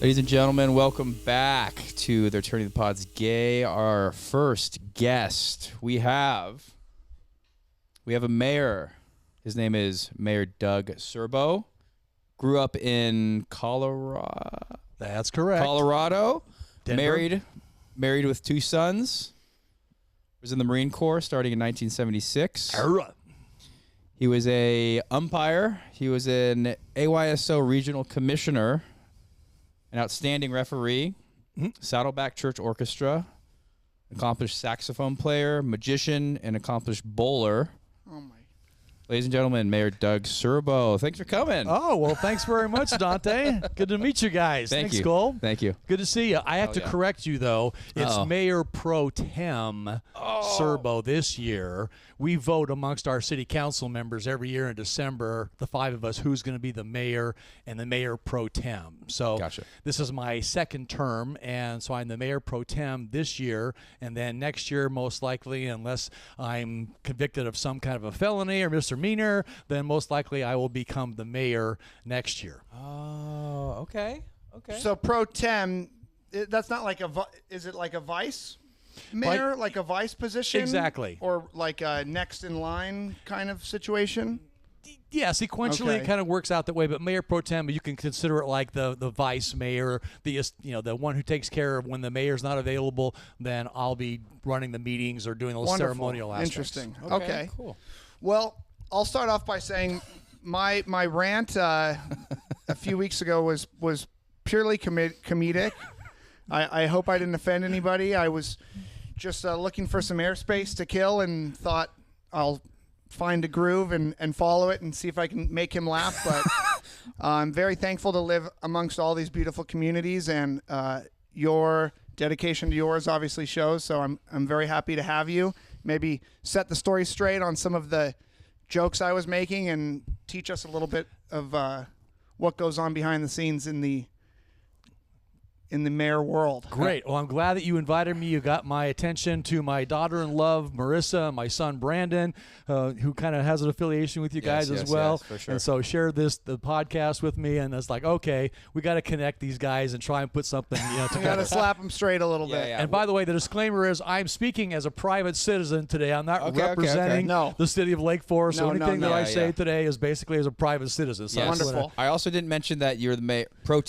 Ladies and gentlemen, welcome back to the Turning the Pods Gay. Our first guest, we have a mayor. His name is Mayor Doug Cirbo. Grew up in Colorado. That's correct. Colorado. Denver. Married with 2 sons. Was in the Marine Corps starting in 1976. He was a umpire. He was an AYSO regional commissioner. An outstanding referee, Saddleback Church Orchestra, accomplished saxophone player, magician, and accomplished bowler. Oh my! Ladies and gentlemen, Mayor Doug Cirbo. Thanks for coming. Oh, well, thanks very much, Dante. Good to meet you guys. Thanks, Cole. Thank you. Good to see you. I have to correct you, though. It's Mayor Pro Tem Cirbo this year. We vote amongst our city council members every year in December, the 5 of us, who's going to be the mayor and the Mayor Pro Tem. So Gotcha. This is my second term, and so I'm the Mayor Pro Tem this year, and then next year, most likely, unless I'm convicted of some kind of a felony or misdemeanor, then most likely I will become the mayor next year. Oh, okay. So pro tem, that's not like is it like a vice mayor, like a vice position? Exactly. Or like a next in line kind of situation? Yeah, sequentially it kind of works out that way, but Mayor Pro Tem, you can consider it like the vice mayor, the one who takes care of when the mayor's not available, then I'll be running the meetings or doing those ceremonial aspects. Interesting. Okay, cool. Well, I'll start off by saying my rant a few weeks ago was purely comedic. I hope I didn't offend anybody. I was just looking for some airspace to kill and thought I'll find a groove and follow it and see if I can make him laugh. But I'm very thankful to live amongst all these beautiful communities, and your dedication to yours obviously shows. So I'm very happy to have you. Maybe set the story straight on some of the jokes I was making and teach us a little bit of what goes on behind the scenes in the mayor world. Great. Well, I'm glad that you invited me. You got my attention to my daughter-in-law, Marissa, and my son, Brandon, who kind of has an affiliation with you guys as well. Yes, for sure. And so shared the podcast with me, and it's like, okay, we got to connect these guys and try and put something together. You got to slap them straight a little bit. Yeah. And by the way, the disclaimer is I'm speaking as a private citizen today. I'm not representing No. the city of Lake Forest. So anything that I say Yeah. today is basically as a private citizen. So Yes. Wonderful. I also didn't mention that you're the Mayor Pro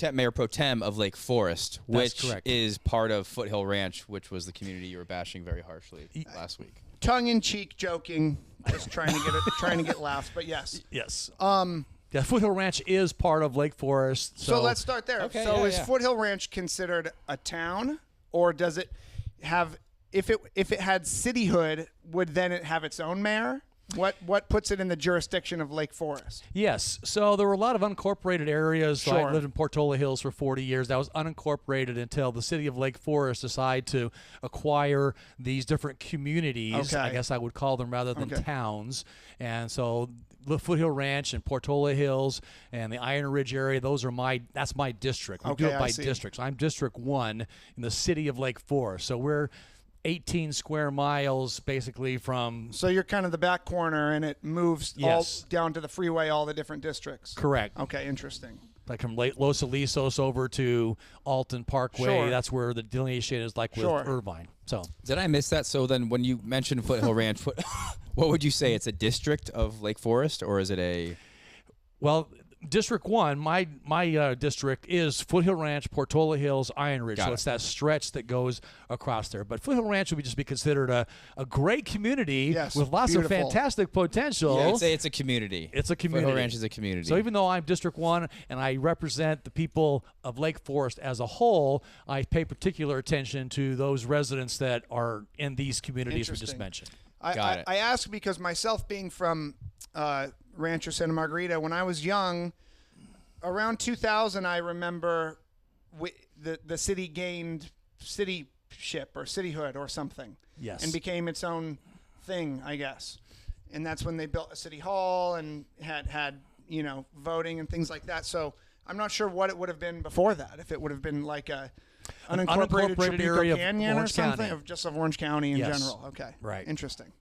Tem of Lake Forest, which correct. is part of Foothill Ranch, which was the community you were bashing very harshly last week. Tongue-in-cheek joking, just trying to get laughs. But yes. Yes. Yeah, Foothill Ranch is part of Lake Forest. So let's start there. Okay, so yeah, is Foothill Ranch considered a town, or does it have? If it had cityhood, would then it have its own mayor? What puts it in the jurisdiction of Lake Forest? Yes. So there were a lot of unincorporated areas. So Sure. I lived in Portola Hills for 40 years. That was unincorporated until the city of Lake Forest decided to acquire these different communities. Okay. I guess I would call them rather than towns. And so the Foothill Ranch and Portola Hills and the Iron Ridge area, that's my district. We do Okay, it by I see. districts. I'm District 1 in the city of Lake Forest. So we're 18 square miles basically from... So you're kind of the back corner, and it moves all Yes. down to the freeway, all the different districts. Correct. Okay, interesting. Like from Los Alisos over to Alton Parkway. Sure. That's where the delineation is like with Sure. Irvine. So Did I miss that? So then when you mentioned Foothill Ranch, what would you say? It's a district of Lake Forest, or is it a... well, District 1, my district is Foothill Ranch, Portola Hills, Iron Ridge. Got So it. it's that stretch that goes across there. But Foothill Ranch would just be considered a great community Yes, with lots beautiful. of fantastic potential. I would say it's a community. It's a community. Foothill Ranch is a community. So even though I'm District 1 and I represent the people of Lake Forest as a whole, I pay particular attention to those residents that are in these communities we just Interesting. mentioned. Got it. I ask because myself being from Rancho Santa Margarita, when I was young, around 2000, I remember the city gained cityship or cityhood or something. Yes. And became its own thing, I guess. And that's when they built a city hall and had voting and things like that. So I'm not sure what it would have been before that. If it would have been like a unincorporated area of Canyon or Orange something, County. of Orange County in Yes. general. Okay. Right. Interesting.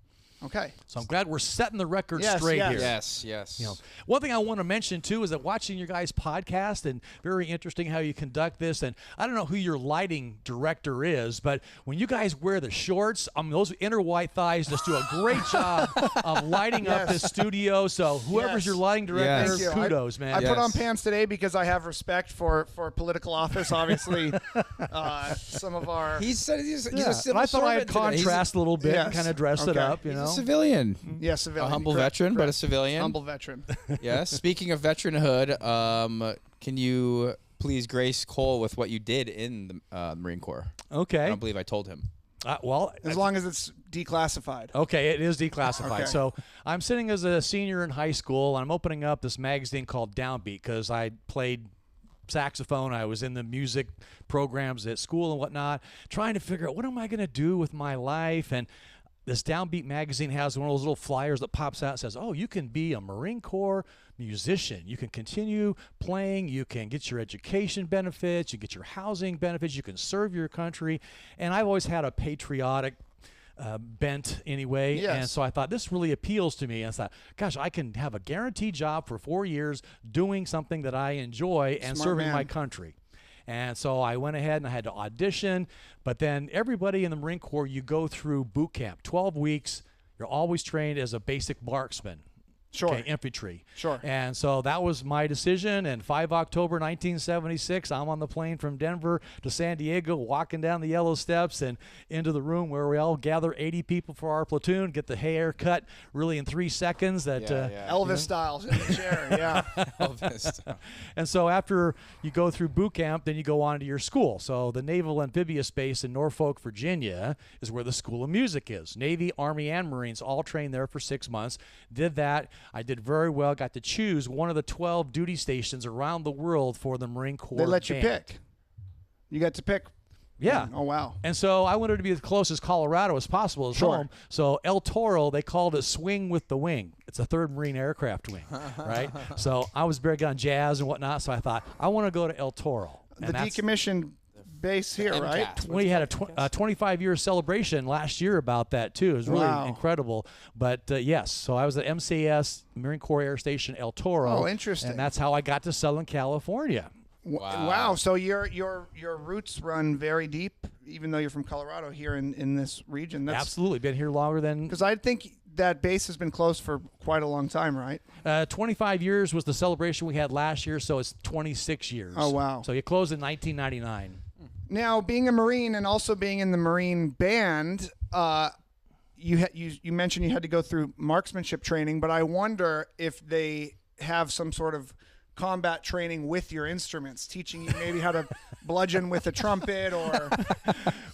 Okay. So I'm glad we're setting the record Yes, straight yes. here. Yes. You know, one thing I want to mention too is that watching your guys' podcast, and very interesting how you conduct this. And I don't know who your lighting director is, but when you guys wear the shorts, those inner white thighs just do a great job of lighting up this studio. So whoever's your lighting director, Thank you. kudos, man. I put on pants today because I have respect for political office. Obviously, some of our He's a civil I thought I'd servant today. contrast a little bit, and kind of dress it up. You He's know, a civilian. civilian, A humble correct, veteran, but a correct. civilian. Humble veteran. Yes. Speaking of veteranhood, can you please grace Cole with what you did in the Marine Corps? Okay. I don't believe I told him. Well, As long as it's declassified. okay, it is declassified. Okay. So I'm sitting as a senior in high school, and I'm opening up this magazine called Downbeat because I played saxophone. I was in the music programs at school and whatnot, trying to figure out what am I going to do with my life. And this Downbeat magazine has one of those little flyers that pops out and says, oh, you can be a Marine Corps musician. You can continue playing. You can get your education benefits. You get your housing benefits. You can serve your country. And I've always had a patriotic bent anyway. Yes. And so I thought this really appeals to me. And I thought, gosh, I can have a guaranteed job for 4 years doing something that I enjoy and Smart serving man. my country. And so I went ahead and I had to audition. But then everybody in the Marine Corps, you go through boot camp, 12 weeks. You're always trained as a basic marksman. Sure. Okay, infantry. Sure. And so that was my decision. And 5 October 1976, I'm on the plane from Denver to San Diego, walking down the yellow steps and into the room where we all gather 80 people for our platoon, get the hair cut really in 3 seconds. Elvis styles in the chair. Yeah. Elvis. And so after you go through boot camp, then you go on to your school. So the Naval Amphibious Base in Norfolk, Virginia is where the School of Music is. Navy, Army, and Marines all trained there for 6 months. Did that. I did very well. Got to choose one of the 12 duty stations around the world for the Marine Corps. They let you band. pick. You got to pick. Yeah. Oh, wow. And so I wanted to be as close as Colorado as possible as home. So El Toro, they called it Swing with the Wing. It's a 3rd Marine Aircraft Wing, right? So I was very good on jazz and whatnot. So I thought, I want to go to El Toro. And The decommissioned base here, right? we had a 25-year celebration last year about that too. It was really incredible. But yes, so I was at MCS Marine Corps Air Station El Toro. Oh, interesting. And that's how I got to Southern California. Wow. So your roots run very deep, even though you're from Colorado here in this region. That's, Absolutely, been here longer than. Because I think that base has been closed for quite a long time, right? 25 years was the celebration we had last year, so it's 26 years. Oh, wow. So it closed in 1999. Now, being a Marine and also being in the Marine band, you mentioned you had to go through marksmanship training, but I wonder if they have some sort of combat training with your instruments, teaching you maybe how to bludgeon with a trumpet or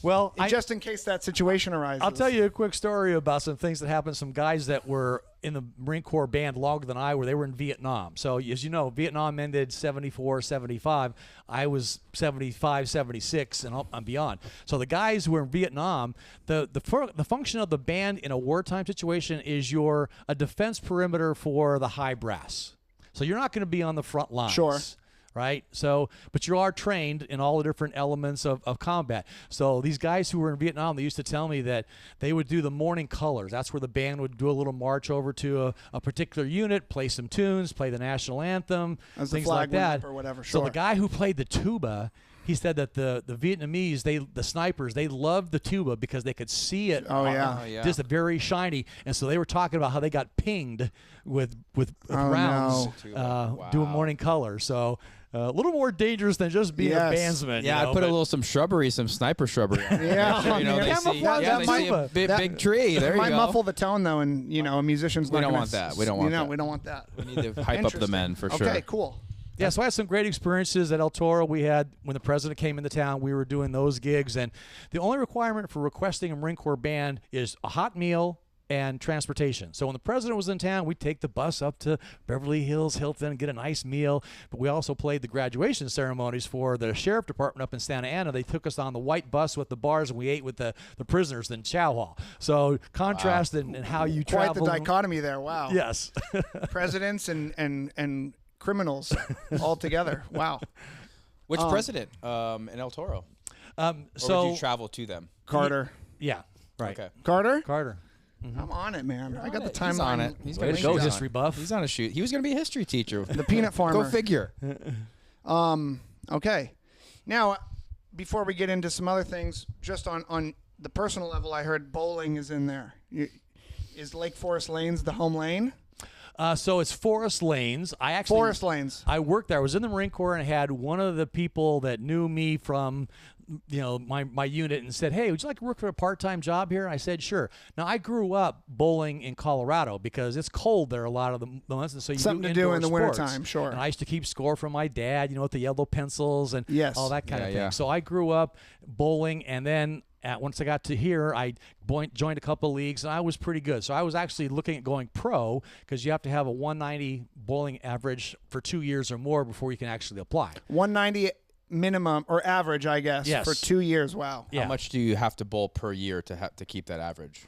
well, just in case that situation arises. I'll tell you a quick story about some things that happened. Some guys that were in the Marine Corps band longer than I were, they were in Vietnam. So as you know, Vietnam ended 74, 75. I was 75, 76 and beyond. So the guys who were in Vietnam, the function of the band in a wartime situation is you're a defense perimeter for the high brass. So you're not going to be on the front lines. Sure. Right? So, but you are trained in all the different elements of combat. So these guys who were in Vietnam, they used to tell me that they would do the morning colors. That's where the band would do a little march over to a particular unit, play some tunes, play the national anthem, As things the flag like that. or whatever. So Sure. the guy who played the tuba, he said that the Vietnamese, the snipers, they loved the tuba because they could see it. Oh, yeah. Just very shiny. And so they were talking about how they got pinged with rounds doing morning color. So a little more dangerous than just being a bandsman. Yeah, you know, I put some sniper shrubbery on it. Yeah. Sure, they see, that they see a big tree. There you might go. muffle the tone, though, and, a musician's We not don't gonna want that. We don't want that. We don't want that. We need to hype up the men for sure. Okay, cool. Yeah, so I had some great experiences at El Toro. We had, when the president came into town, we were doing those gigs. And the only requirement for requesting a Marine Corps band is a hot meal and transportation. So when the president was in town, we'd take the bus up to Beverly Hills, Hilton, get a nice meal. But we also played the graduation ceremonies for the sheriff department up in Santa Ana. They took us on the white bus with the bars, and we ate with the prisoners in chow hall. So contrast in how you travel. Quite the dichotomy there. Wow. Yes. Presidents and criminals all together. Wow. Which president in El Toro? Or So would you travel to them? Carter. Yeah. Right. Okay. Carter? Carter. I'm on it, man. I got the He's timeline. on it. He's Way gonna to go, shoot. history buff. He's on a shoot. He was going to be a history teacher. The peanut farmer. Go figure. Okay. Now, before we get into some other things, just on the personal level, I heard bowling is in there. Is Lake Forest Lanes the home lane? So it's Forest Lanes. Forest Lanes. I worked there. I was in the Marine Corps and had one of the people that knew me from, my unit and said, "Hey, would you like to work for a part-time job here?" I said, "Sure." Now I grew up bowling in Colorado because it's cold there a lot of the months, and so you Something do to do in the indoor sports. wintertime, sure. And I used to keep score from my dad, with the yellow pencils and Yes. all that kind of thing. Yeah. So I grew up bowling, and then once I got to here, I joined a couple of leagues, and I was pretty good. So I was actually looking at going pro because you have to have a 190 bowling average for 2 years or more before you can actually apply. 190 minimum or average, I guess, Yes. for 2 years. Wow. Yeah. How much do you have to bowl per year to keep that average?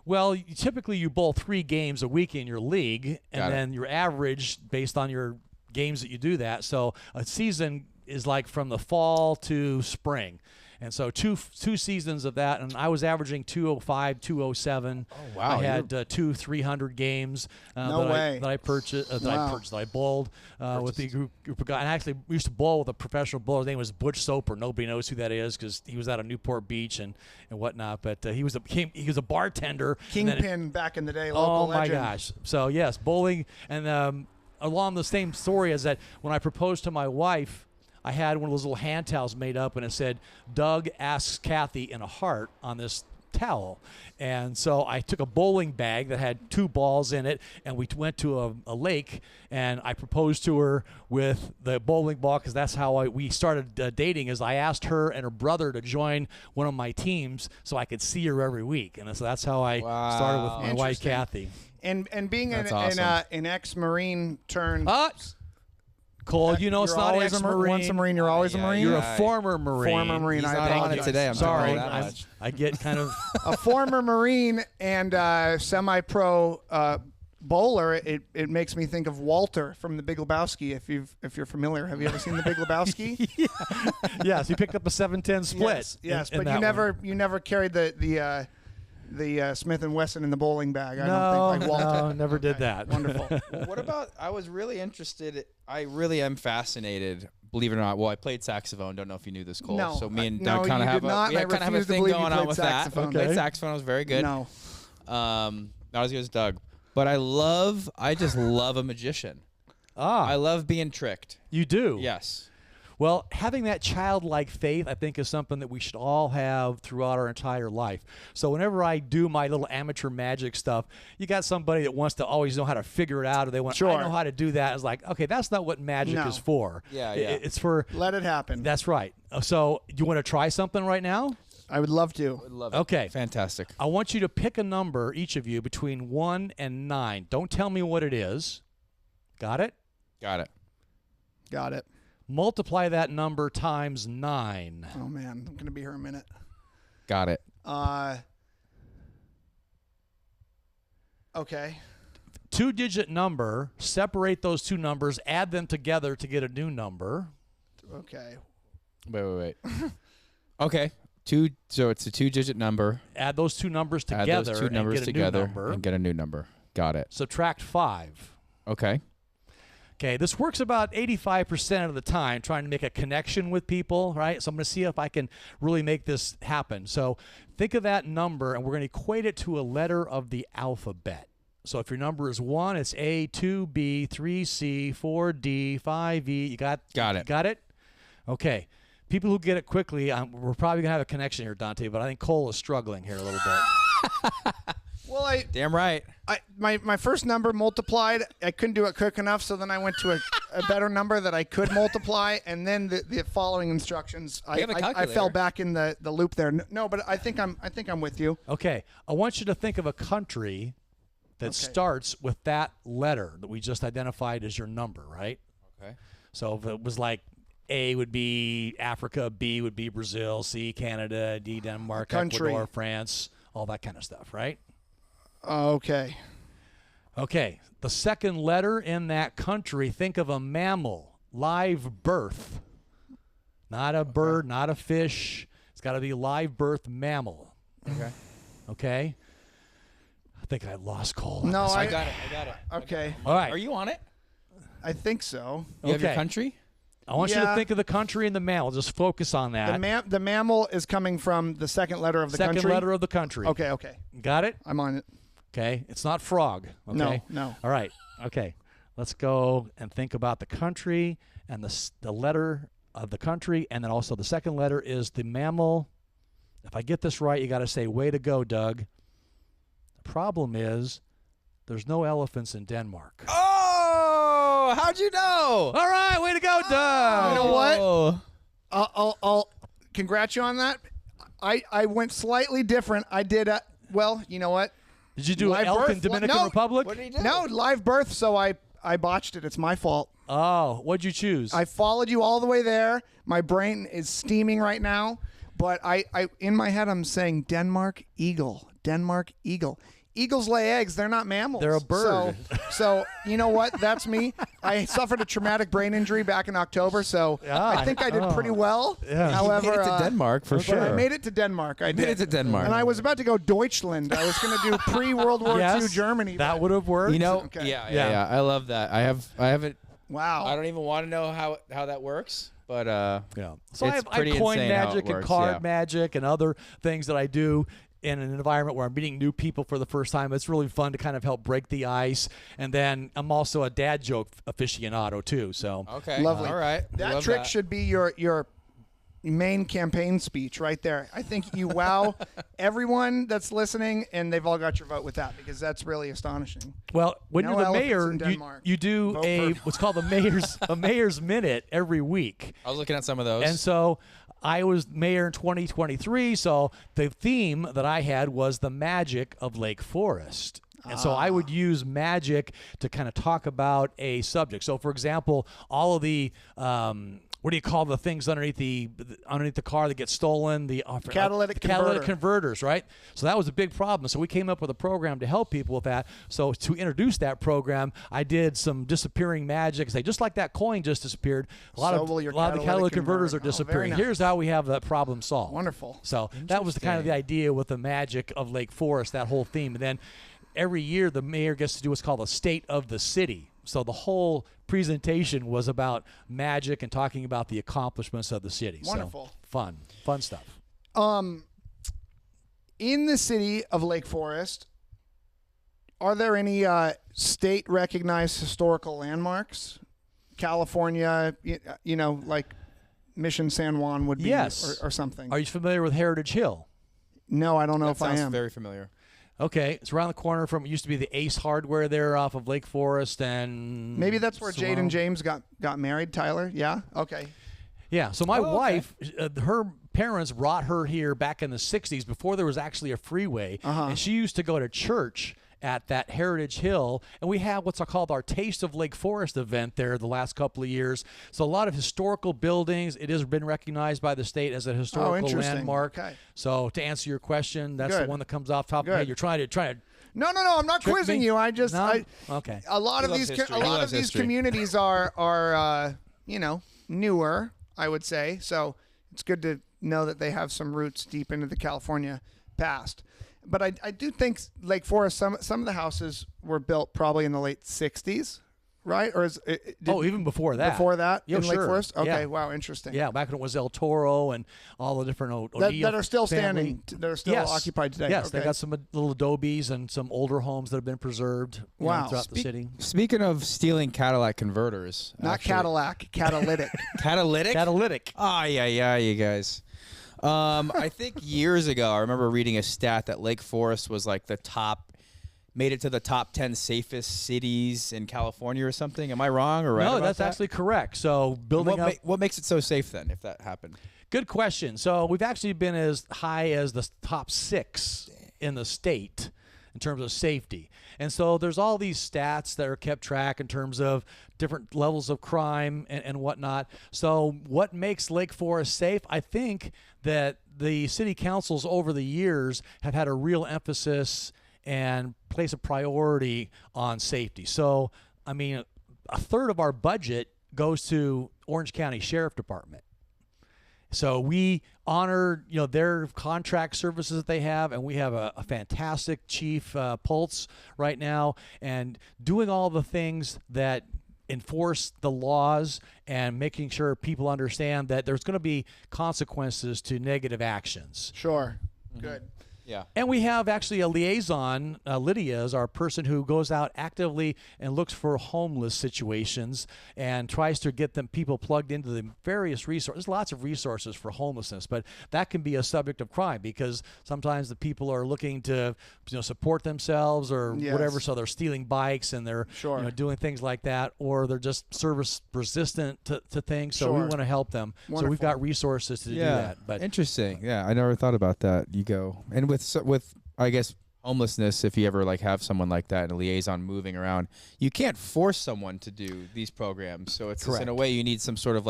Well, typically you bowl 3 games a week in your league, and Got it. then your average based on your games that you do that. So a season is like from the fall to spring. And so two seasons of that, and I was averaging 205, 207. Oh, wow. I had 300 games No way. that I purchased, Wow. that I bowled with the group of guys. And actually, we used to bowl with a professional bowler. His name was Butch Soper. Nobody knows who that is because he was out of Newport Beach and whatnot. But he was a bartender. and then- Kingpin back in the day. Local Oh my legend. gosh! So yes, bowling, and along the same story as that, when I proposed to my wife, I had one of those little hand towels made up, and it said "Doug asks Kathy" in a heart on this towel. And so I took a bowling bag that had 2 balls in it, and we went to a lake, and I proposed to her with the bowling ball because that's how we started dating. Is I asked her and her brother to join one of my teams so I could see her every week, and so that's how I started with my wife Interesting. Kathy. And being That's awesome. an ex-Marine turned. Cole, it's you're not always ex-Marine. Once a Marine, you're always a Marine. You're Yeah. a former Marine. Former Marine. He's I not on it apologize. today. I'm Sorry, telling you that much. I get kind of. A former Marine and semi-pro bowler. It makes me think of Walter from The Big Lebowski. If you're familiar, have you ever seen The Big Lebowski? Yes, you picked up a 7-10 split. Yes, in but that you never carried the Smith and Wesson in the bowling bag. I No, don't think like Walter. no, never did that. Wonderful. What about? I was really interested. I really am fascinated. Believe it or not. Well, I played saxophone. Don't know if you knew this, Cole. No, So me and no, Doug kind you of have did not, we and I kind of have a refuse to thing believe you going on played with saxophone. that. Okay. Played saxophone. I was very good. No. Not as good as Doug, but I just love a magician. I love being tricked. You do? Yes. Well, having that childlike faith, I think, is something that we should all have throughout our entire life. So whenever I do my little amateur magic stuff, you got somebody that wants to always know how to figure it out, or they want, Sure. I know how to do that. It's like, okay, that's not what magic No. is for. Yeah. It's for, Let it happen. that's right. So you want to try something right now? I would love to. Love it. Okay. Fantastic. I want you to pick a number, each of you, between 1 and 9. Don't tell me what it is. Got it? Got it. Got it. Multiply that number times 9. Oh man, I'm gonna be here a minute. Got it. Okay. 2-digit number, separate those 2 numbers, add them together to get a new number. Okay. Wait. Okay. So it's a 2-digit number. Add those 2 numbers Add together those 2 numbers and get together a new number. and get a new number. Got it. Subtract 5. Okay. Okay, this works about 85% of the time, trying to make a connection with people, right? So I'm going to see if I can really make this happen. So think of that number, and we're going to equate it to a letter of the alphabet. So if your number is 1, it's A, 2, B, 3, C, 4, D, 5, E. You got it. You got it? Okay. People who get it quickly, we're probably going to have a connection here, Dante, but I think Cole is struggling here a little bit. Well, Damn right. my first number multiplied. I couldn't do it quick enough, so then I went to a better number that I could multiply, and then the following instructions. You have a I calculator. fell back in the loop there. No, but I think I'm with you. Okay, I want you to think of a country that starts with that letter that we just identified as your number, right? Okay. So if it was like A would be Africa, B would be Brazil, C, Canada, D, Denmark, Country. Ecuador, France, all that kind of stuff, right? Okay. Okay, the second letter in that country, think of a mammal, live birth. Not a bird, not a fish. It's got to be live birth mammal. Okay. Okay? I think I lost Cole. No, I got it. Okay. All right. Are you on it? I think so. You have your Okay. country? I want you Yeah. to think of the country and the mammal. Just focus on that. The mammal is coming from the second letter of the Second country. letter of the country. Okay. Got it? I'm on it. Okay. It's not frog. Okay. No. All right. Okay. Let's go and think about the country and the letter of the country, and then also the second letter is the mammal. If I get this right, you got to say, way to go, Doug. The problem is there's no elephants in Denmark. Oh, how'd you know? All right, way to go, Doug. You know what? Oh. I'll congrats you on that. I went slightly different. I did well, you know what? Did you do an Live elk in birth? Dominican No. Republic? What did he do? No, live birth, so I botched it. It's my fault. Oh, what'd you choose? I followed you all the way there. My brain is steaming right now, but I in my head I'm saying Denmark eagle. Denmark eagle. Eagles lay eggs. They're not mammals. They're a bird. So you know what? That's me. I suffered a traumatic brain injury back in October, so I think I did pretty well. Yeah. However, You made it to Denmark for but sure. I made it to Denmark. I did. Made it to Denmark. And I was about to go Deutschland. I was going to do pre-World War Yes, II Germany. That would have worked. You know, Okay. yeah. I love that. I have it. Wow. I don't even want to know how that works, but Yeah. So I It's have pretty coin insane how it magic and works, card yeah. magic and other things that I do in an environment where I'm meeting new people for the first time. It's really fun to kind of help break the ice. And then I'm also a dad joke aficionado too. So okay, Lovely. All right, That Love trick should be your main campaign speech right there. I think you wow everyone that's listening, and they've all got your vote with that because that's really astonishing. well, when No you're the elephants mayor, in Denmark. you do Vote a for- what's called a mayor's minute every week. I was looking at some of those. And so I was mayor in 2023, so the theme that I had was the magic of Lake Forest. And so I would use magic to kind of talk about a subject. So, for example, all of the what do you call the things underneath the car that get stolen? The Catalytic converters, right? So that was a big problem. So we came up with a program to help people with that. So to introduce that program, I did some disappearing magic. Say, just like that coin just disappeared, a lot So of will your the catalytic catalytic converters are converter. Oh, disappearing. very nice. Here's how we have that problem solved. Wonderful. So that was the kind of the idea with the magic of Lake Forest, that whole theme. And then every year the mayor gets to do what's called a state of the city. So the whole presentation was about magic and talking about the accomplishments of the city. Wonderful. So, fun stuff. In the city of Lake Forest, are there any state-recognized historical landmarks? California, you know, like Mission San Juan would be, Yes. or something. Are you familiar with Heritage Hill? No, I don't know that if I sounds am. very familiar. Okay, it's around the corner from, it used to be the Ace Hardware there off of Lake Forest, and Maybe that's where Jade Serrano. and James got married, Tyler? Yeah? Okay. Yeah, so my Oh, okay. wife, her parents brought her here back in the 60s before there was actually a freeway, and she used to go to church at that Heritage Hill, and we have what's called our Taste of Lake Forest event there the last couple of years. So a lot of historical buildings. It has been recognized by the state as a historical interesting. landmark. Okay. So to answer your question, that's the Good. one that comes off top of my Good. head. You're trying to No, I'm not trick quizzing me? you. I just No? Okay. a lot He of loves these history. a He lot loves of these history. communities are you know, newer, I would say. So it's good to know that they have some roots deep into the California past. But I do think Lake Forest, some of the houses were built probably in the late 60s, right? Or is it, even before that. before that Yeah, in Lake sure. Forest? Okay, Yeah. wow, interesting. Yeah, back when it was El Toro and all the different O'Neill That are still family. standing, that are still Yes. occupied today. Yes, okay. they got some little adobes and some older homes that have been preserved Wow. throughout the city. Speaking of stealing Cadillac converters, Not actually- Cadillac, catalytic. Catalytic. Catalytic. Yeah, you guys. I think years ago, I remember reading a stat that Lake Forest was like made it to the top 10 safest cities in California or something. Am I wrong or right? No, about that's that? actually correct. So building up. What makes it so safe then, if that happened? Good question. So we've actually been as high as the top 6 in the state in terms of safety. And so there's all these stats that are kept track in terms of different levels of crime and whatnot. So what makes Lake Forest safe? I think that the city councils over the years have had a real emphasis and place a priority on safety. So, I mean, a third of our budget goes to Orange County Sheriff Department. So we honor, their contract services that they have, and we have a fantastic chief, Pulse, right now, and doing all the things that enforce the laws and making sure people understand that there's going to be consequences to negative actions. Sure. Good. Yeah. And we have actually a liaison. Lydia is our person who goes out actively and looks for homeless situations and tries to get them people plugged into the various resources. There's lots of resources for homelessness, but that can be a subject of crime because sometimes the people are looking to support themselves or whatever, so they're stealing bikes and they're doing things like that, or they're just service resistant to things. So we want to help them. Wonderful. So we've got resources to do that. But interesting. Yeah, I never thought about that. You go and with I guess homelessness, if you ever have someone like that in a liaison moving around, you can't force someone to do these programs. So it's just, in a way, you need some sort of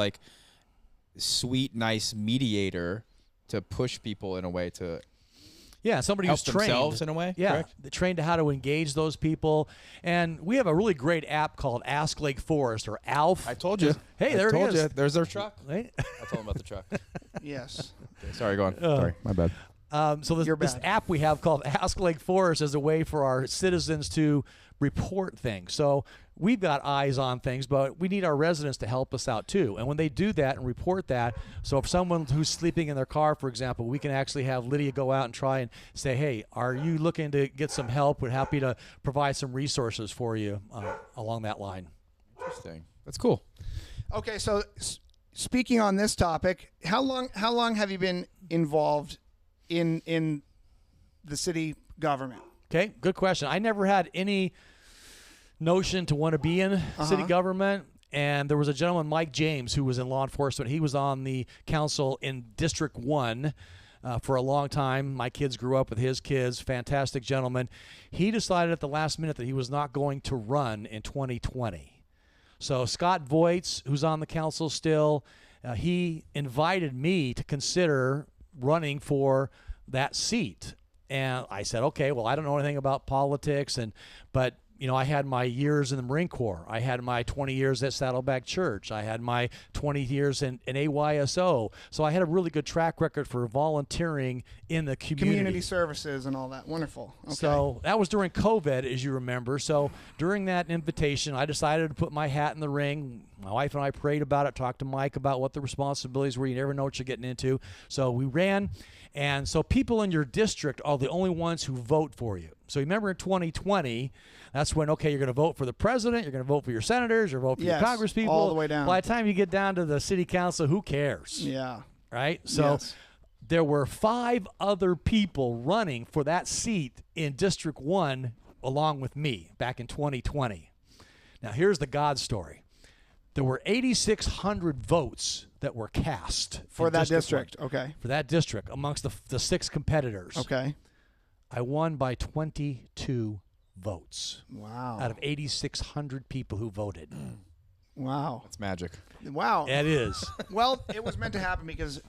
sweet, nice mediator to push people in a way to somebody help who's trained themselves in a way. Yeah, correct? trained to how to engage those people. And we have a really great app called Ask Lake Forest, or ALF. I told you. Hey, there it is. You. There's their truck. Right? I told them about the truck. Yes. Okay, sorry, go on. Sorry, my bad. So this app we have called Ask Lake Forest is a way for our citizens to report things. So we've got eyes on things, but we need our residents to help us out too. And when they do that and report that, so if someone who's sleeping in their car, for example, we can actually have Lydia go out and try and say, hey, are you looking to get some help? We're happy to provide some resources for you along that line. Interesting. That's cool. Okay, so speaking on this topic, how long have you been involved in the city government? Okay, good question. I never had any notion to want to be in city government. And there was a gentleman, Mike James, who was in law enforcement. He was on the council in District 1 for a long time. My kids grew up with his kids. Fantastic gentleman. He decided at the last minute that he was not going to run in 2020. So Scott Voights, who's on the council still, he invited me to consider running for that seat. And I said, okay, well, I don't know anything about politics, but I had my years in the Marine Corps. I had my 20 years at Saddleback Church. I had my 20 years in AYSO. So I had a really good track record for volunteering in the community. Community services and all that. Wonderful. Okay. So that was during COVID, as you remember. So during that invitation, I decided to put my hat in the ring. My wife and I prayed about it, talked to Mike about what the responsibilities were. You never know what you're getting into. So we ran. And so people in your district are the only ones who vote for you. So remember in 2020, that's when, okay, you're going to vote for the president, you're going to vote for your senators, you're vote for your congresspeople. All the way down. By the time you get down to the city council, who cares? Yeah. Right? So there were 5 other people running for that seat in District 1 along with me back in 2020. Now, here's the God story. There were 8,600 votes that were cast for that district. 1. Okay. For that district amongst the 6 competitors. Okay. I won by 22 votes. Wow. Out of 8,600 people who voted. Wow. That's magic. Wow. It is. Well, it was meant to happen because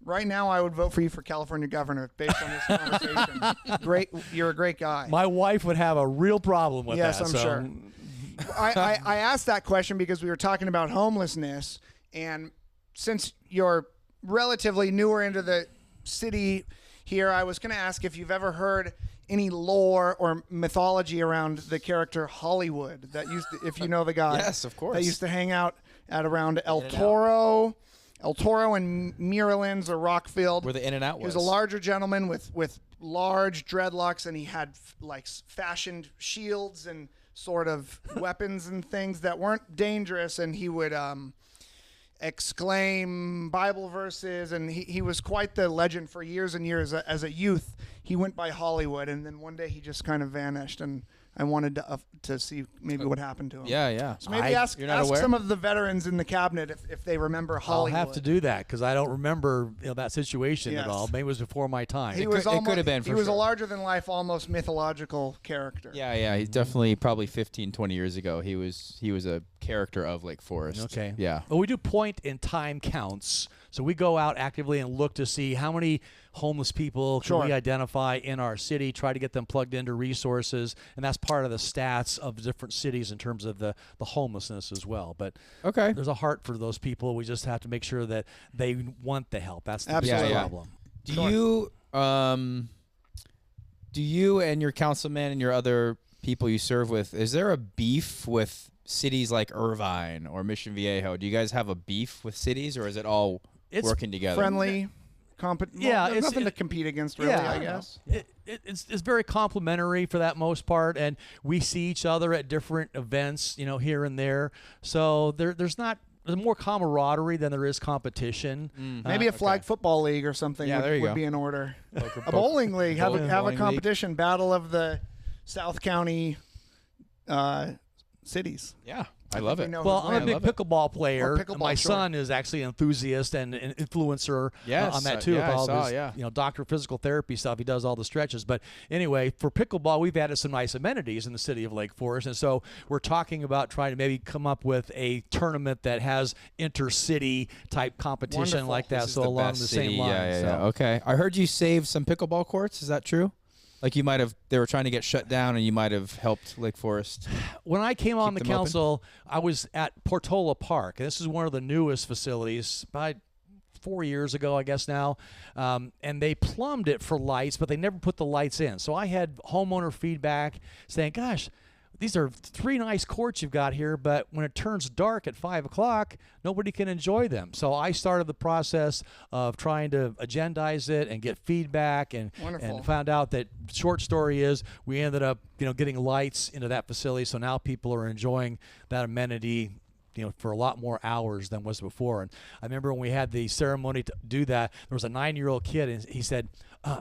right now I would vote for you for California governor based on this conversation. Great. You're a great guy. My wife would have a real problem with that. Yes, I'm sure. I asked that question because we were talking about homelessness, and since you're relatively newer into the city here, I was going to ask if you've ever heard any lore or mythology around the character Hollywood that used to, if you know the guy. Yes, of course. That used to hang out at around El Toro and Muralins or Rockfield. Where the In-N-Out was. He was a larger gentleman with large dreadlocks, and he had fashioned shields and sort of weapons and things that weren't dangerous, and he would exclaim Bible verses, and he was quite the legend for years and years. As a youth, he went by Hollywood, and then one day he just kind of vanished, and I wanted to see maybe what happened to him. Yeah. So maybe ask some of the veterans in the cabinet if they remember Hollywood. I'll have to do that because I don't remember that situation at all. Maybe it was before my time. It could have been. He was a larger than life, almost mythological character. Yeah. He's definitely probably 15, 20 years ago. He was a character of Lake Forest. Okay. Yeah. Well, we do point in time counts. So we go out actively and look to see how many homeless people can we identify in our city, try to get them plugged into resources, and that's part of the stats of different cities in terms of the homelessness as well. But Okay. there's a heart for those people. We just have to make sure that they want the help. That's the Absolutely. biggest problem. Do you and your councilman and your other people you serve with, is there a beef with cities like Irvine or Mission Viejo? Do you guys have a beef with cities, or is it all working together? Friendly, Yeah, there's nothing to compete against, really. I guess it's very complimentary for that most part, and we see each other at different events, here and there. So there's more camaraderie than there is competition. Maybe a flag football league or something would be in order. A bowling league, have a competition, battle of the South County cities. Yeah, I love it. Well, I'm a big pickleball player. My sure. son is actually an enthusiast and an influencer on that too. Yeah, with all his, doctor of physical therapy stuff. He does all the stretches. But anyway, for pickleball, we've added some nice amenities in the city of Lake Forest, and so we're talking about trying to maybe come up with a tournament that has intercity type competition like that. So along the same lines. Yeah. Okay, I heard you saved some pickleball courts. Is that true? Like they were trying to get shut down, and you might have helped Lake Forest. When I came on the council, I was at Portola Park. This is one of the newest facilities, about 4 years ago, I guess now. And they plumbed it for lights, but they never put the lights in. So I had homeowner feedback saying, gosh, these are 3 nice courts you've got here, but when it turns dark at 5 o'clock, nobody can enjoy them. So I started the process of trying to agendize it and get feedback, and found out that short story is we ended up getting lights into that facility. So now people are enjoying that amenity for a lot more hours than was before. And I remember when we had the ceremony to do that, there was a 9-year-old kid, and he said,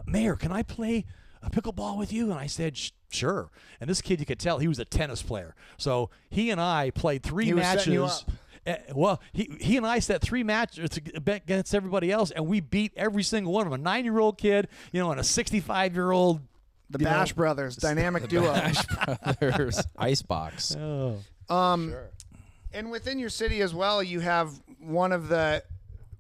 Mayor, can I play a pickleball with you? And I said, sure. And this kid, you could tell he was a tennis player. So he and I played 3 matches. He was setting you up. Well, he and I set 3 matches against everybody else, and we beat every single one of them. A 9-year-old kid, and a 65-year-old. The Bash Brothers, dynamic duo. Bash Brothers, Icebox. Oh. Sure. And within your city as well, you have one of the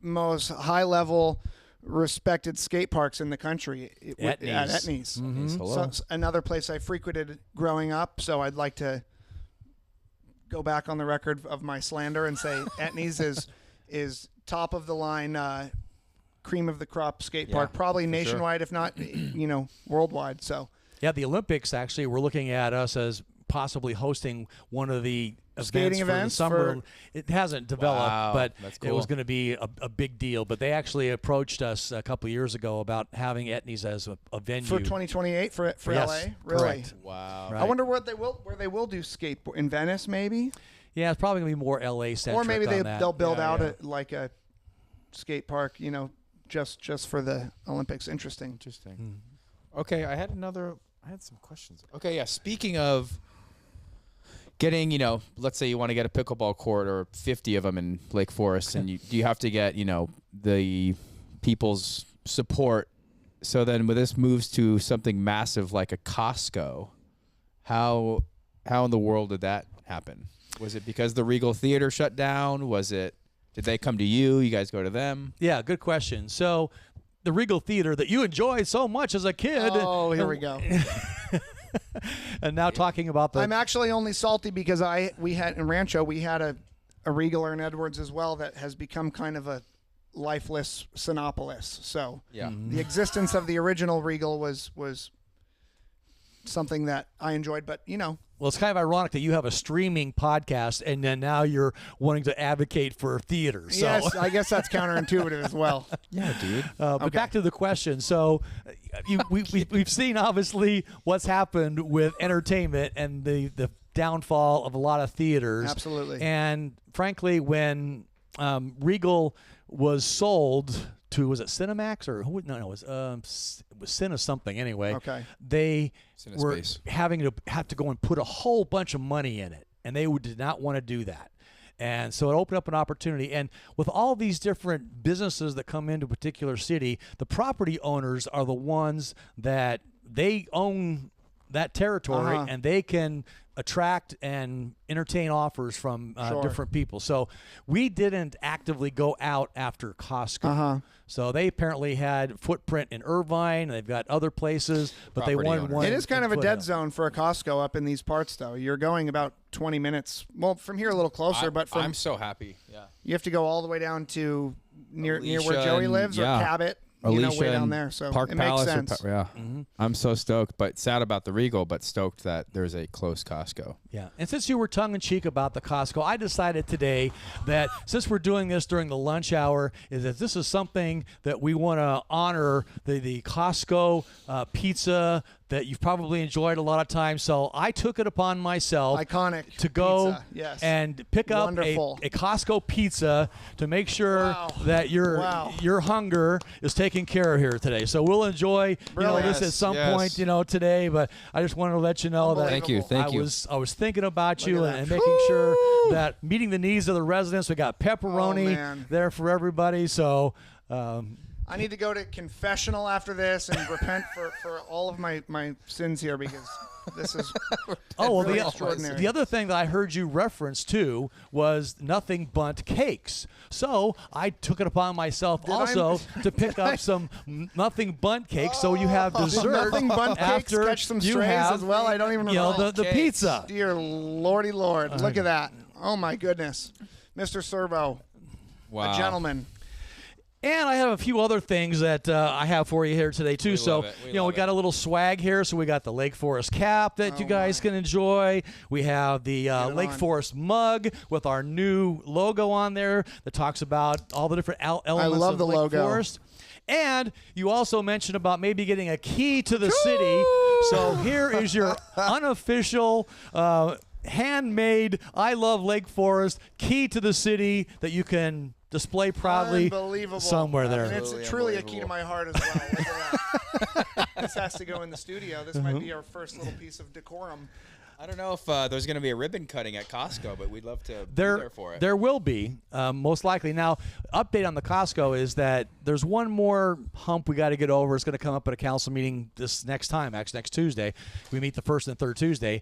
most high-level respected skate parks in the country at Etnies. Mm-hmm. So another place I frequented growing up, so I'd like to go back on the record of my slander and say Etnies is top of the line, cream of the crop skate park, probably nationwide, if not worldwide. So the Olympics actually were looking at us as possibly hosting one of the skating events for the summer. It hasn't developed, but cool. It was going to be a big deal. But they actually approached us a couple of years ago about having Etnies as a venue for 2028 for yes, LA. Really? Correct. Wow. Right. I wonder where they will do skate in Venice, maybe. Yeah, it's probably going to be more LA centric. Or maybe they'll build out a skate park, just for the Olympics. Interesting. Okay, I had some questions. Okay, yeah. Speaking of getting, let's say you want to get a pickleball court or 50 of them in Lake Forest, and you have to get, the people's support. So then when this moves to something massive like a Costco, how in the world did that happen? Was it because the Regal Theater shut down? Did they come to you? You guys go to them? Yeah, good question. So the Regal Theater that you enjoyed so much as a kid. Oh, here we go. And now talking about I'm actually only salty because we had in Rancho, we had a Regal or an Edwards as well that has become kind of a lifeless Sinopolis. So the existence of the original Regal was something that I enjoyed, but Well, it's kind of ironic that you have a streaming podcast and then now you're wanting to advocate for theater. So. Yes, I guess that's counterintuitive as well. Yeah, dude. But back to the question. So we've seen, obviously, what's happened with entertainment and the downfall of a lot of theaters. Absolutely. And frankly, when Regal was sold to, was it Cinemax or who? No, it was Cine something anyway. Okay. They were Cinespace. having to go and put a whole bunch of money in it, and they did not want to do that. And so it opened up an opportunity. And with all these different businesses that come into a particular city, the property owners are the ones that they own that territory, and they can attract and entertain offers from Sure. different people. So we didn't actively go out after Costco. Uh-huh. So they apparently had footprint in Irvine. They've got other places, but they Property wanted owners. one. It is kind in of a dead Foothill. zone for a Costco up in these parts, though. You're going about 20 minutes. Well, from here a little closer, but from I'm so happy. Yeah. you have to go all the way down to near where Alicia Joey and- lives or yeah. Cabot. Alicia way down and there. So Park it makes Palace. sense. I'm so stoked, but sad about the Regal, but stoked that there's a close Costco. Yeah, and since you were tongue-in-cheek about the Costco, I decided today that since we're doing this during the lunch hour, is that this is something that we want to honor the Costco pizza that you've probably enjoyed a lot of times. So I took it upon myself Iconic to go pizza, yes. and pick up Wonderful. a Costco pizza to make sure Wow. that your hunger is taken care of here today. So we'll enjoy this at some Yes. point today. But I just wanted to let you know that Thank you. Thank you. I was thinking about you Look at and that. making sure that meeting the needs of the residents. We got pepperoni man. there for everybody. So. I need to go to confessional after this and repent for all of my sins here because this is Oh, well, really extraordinary. the other thing that I heard you reference too was nothing but cakes. So I took it upon myself also to pick up some nothing but cakes, so you have dessert Nothing but cakes after catch some you strays have, as well. I don't even you know recall. the Cakes. pizza. Dear Lordy Lord, look at that. Oh my goodness. Mr. Cirbo, Wow. a gentleman. And I have a few other things that I have for you here today too. We So love it. We we love got it. a little swag here. So we got the Lake Forest cap that you guys can enjoy. We have the Lake on. Forest mug with our new logo on there that talks about all the different elements love of the Lake logo. Forest. And you also mentioned about maybe getting a key to the city. So here is your unofficial handmade I Love Lake Forest key to the city that you can display proudly Unbelievable. somewhere there. And it's Absolutely truly a key to unbelievable. my heart as well. Look at that. This has to go in the studio. This might be our first little piece of decorum. I don't know if there's going to be a ribbon cutting at Costco, but we'd love to be there for it. There will be, most likely. Now, update on the Costco is that there's one more hump we got to get over. It's going to come up at a council meeting this next time, actually next Tuesday. We meet the first and third Tuesday.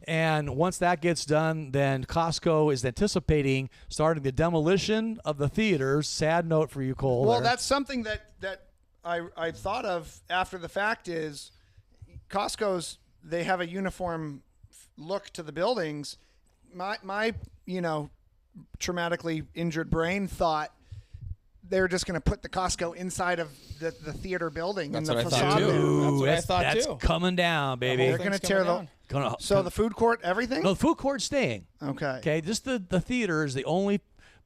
And once that gets done, then Costco is anticipating starting the demolition of the theaters. Sad note for you, Cole. Well, there. that's something that I thought of after the fact is Costco's, they have a uniform look to the buildings. My traumatically injured brain thought they were just going to put the Costco inside of the theater building That's in the what I thought facade. too. there. That's what I thought that's too. coming down, baby. They're going to tear the. So the food court, everything. No, the food court's staying. Okay. Okay, just the theater is the only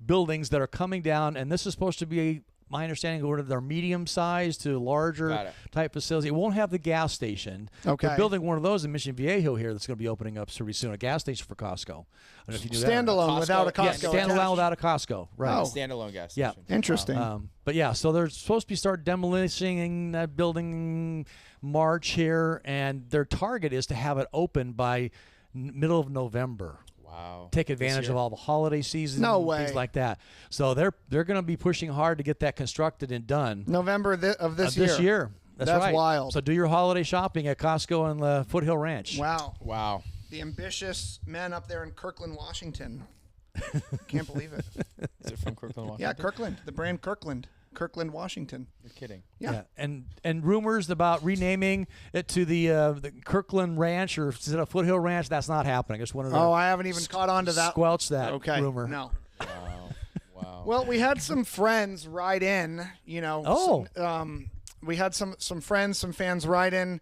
buildings that are coming down, and this is supposed to be, my understanding, where they're medium sized to larger Got it. type facility. It won't have the gas station. Okay. They're building one of those in Mission Viejo here that's going to be opening up pretty soon, a gas station for Costco. I don't know if you knew that. Standalone Costco- without a yeah, Costco. Yeah, standalone attached. without a Costco. Right. Oh. Standalone gas Yeah. station. Interesting. But yeah, so they're supposed to be start demolishing that building March here, and their target is to have it open by middle of November. Wow. Take advantage of all the holiday season, No and way. things like that. So they're going to be pushing hard to get that constructed and done November of this year. this year. That's That's right. wild. So do your holiday shopping at Costco and the Foothill Ranch. Wow. Wow. The ambitious men up there in Kirkland, Washington. Can't believe it. Is it from Kirkland, Washington? Yeah, Kirkland. The brand Kirkland. Kirkland, Washington. You're kidding. Yeah. And rumors about renaming it to the Kirkland Ranch or is it a Foothill Ranch? That's not happening. I just wanted to Oh, I haven't even caught on to that. squelch that Okay. rumor. No. Wow. Wow. Well, we had some friends write in, Oh. We had some friends, some fans write in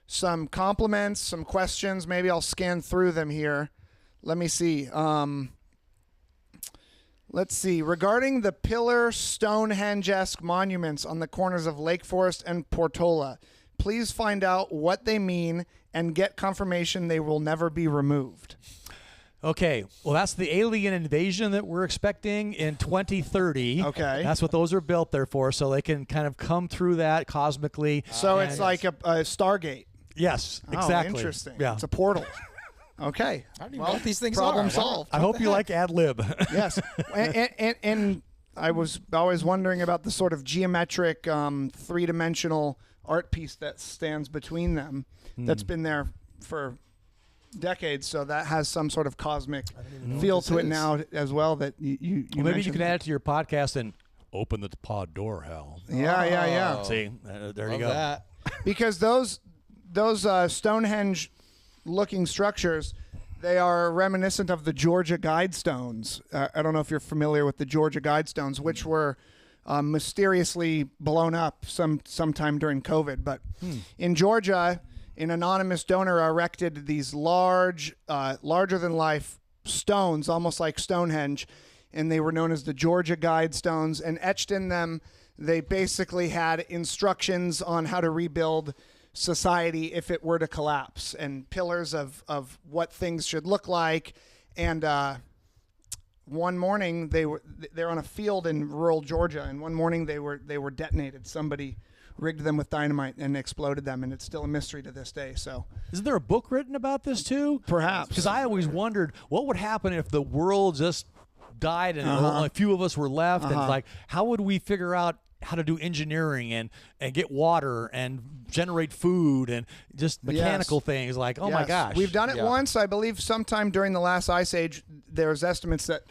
some compliments, some questions. Maybe I'll scan through them here. Let me see. Let's see. Regarding the pillar Stonehenge-esque monuments on the corners of Lake Forest and Portola, please find out what they mean and get confirmation they will never be removed. Okay, well, that's the alien invasion that we're expecting in 2030. Okay. That's what those are built there for, so they can kind of come through that cosmically. So And- it's like a Stargate. Yes, Oh, exactly. interesting. Yeah. It's a portal. Okay. How do you know what these things Problem are? solved. I hope you like ad lib. Yes. And I was always wondering about the sort of geometric, three-dimensional art piece that stands between them that's been there for decades, so that has some sort of cosmic feel to it now as well. That you maybe you mentioned. can add it to your podcast and open the pod door, Hal. Yeah. See, there you go. That. Because those Stonehenge-looking structures, they are reminiscent of the Georgia Guidestones. I don't know if you're familiar with the Georgia Guidestones, which were mysteriously blown up sometime during COVID. But in Georgia, an anonymous donor erected these larger-than-life stones, almost like Stonehenge, and they were known as the Georgia Guidestones. And etched in them, they basically had instructions on how to rebuild society if it were to collapse, and pillars of what things should look like. And one morning they're on a field in rural Georgia, and one morning they were detonated. Somebody rigged them with dynamite and exploded them, and it's still a mystery to this day. So, isn't there a book written about this too? Perhaps, because I always wondered what would happen if the world just died and only a few of us were left, and like, how would we figure out how to do engineering and get water and generate food and just mechanical things? Like, oh my gosh, we've done it once, I believe, sometime during the last ice age. There's estimates that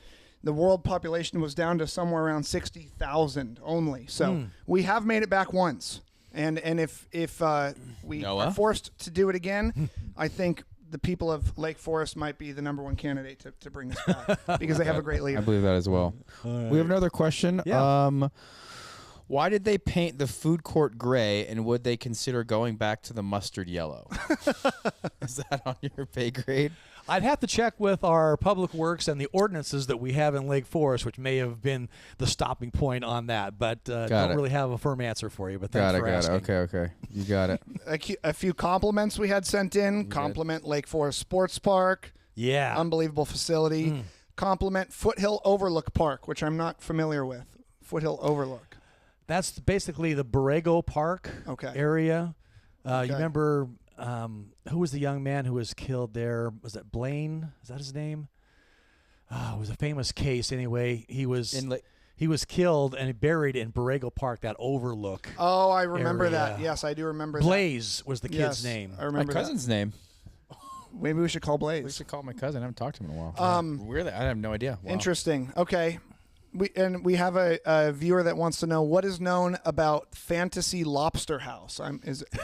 the world population was down to somewhere around 60,000 only. So we have made it back once, and if we are forced to do it again, I think the people of Lake Forest might be the #1 candidate to bring us back because they have a great leader. I believe that as well. We have another question. Yeah. Why did they paint the food court gray, and would they consider going back to the mustard yellow? Is that on your pay grade? I'd have to check with our public works and the ordinances that we have in Lake Forest, which may have been the stopping point on that, but don't really have a firm answer for you. But thanks for asking. Okay. You got it. A few compliments we had sent in. Compliment Lake Forest Sports Park. Yeah. Unbelievable facility. Compliment Foothill Overlook Park, which I'm not familiar with. Foothill Overlook. That's basically the Borrego Park area. You remember who was the young man who was killed there? Was that Blaine? Is that his name? It was a famous case. Anyway, he was killed and buried in Borrego Park, that overlook. Oh, I remember that. Yes, I do remember Blaze was the kid's name. I remember my cousin's name. Maybe we should call Blaze. We should call my cousin. I haven't talked to him in a while. Really? I have no idea. Wow. Interesting. Okay. We have a viewer that wants to know what is known about Fantasy Lobster House.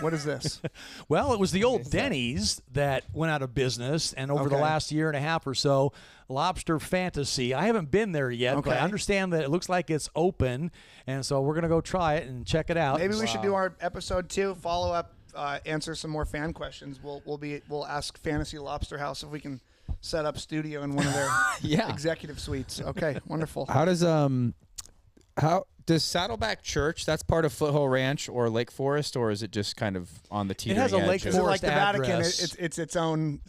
What is this? Well, it was the old Denny's that went out of business, and over the last year and a half or so, Lobster Fantasy. I haven't been there yet, but I understand that it looks like it's open, and so we're gonna go try it and check it out. Maybe we should do our episode 2 follow up, answer some more fan questions. We'll ask Fantasy Lobster House if we can set up studio in one of their executive suites. Okay, wonderful. How does Saddleback Church, that's part of Foothill Ranch or Lake Forest, or is it just kind of on the teetering edge? It has a Lake Forest like the Vatican, address. it's its own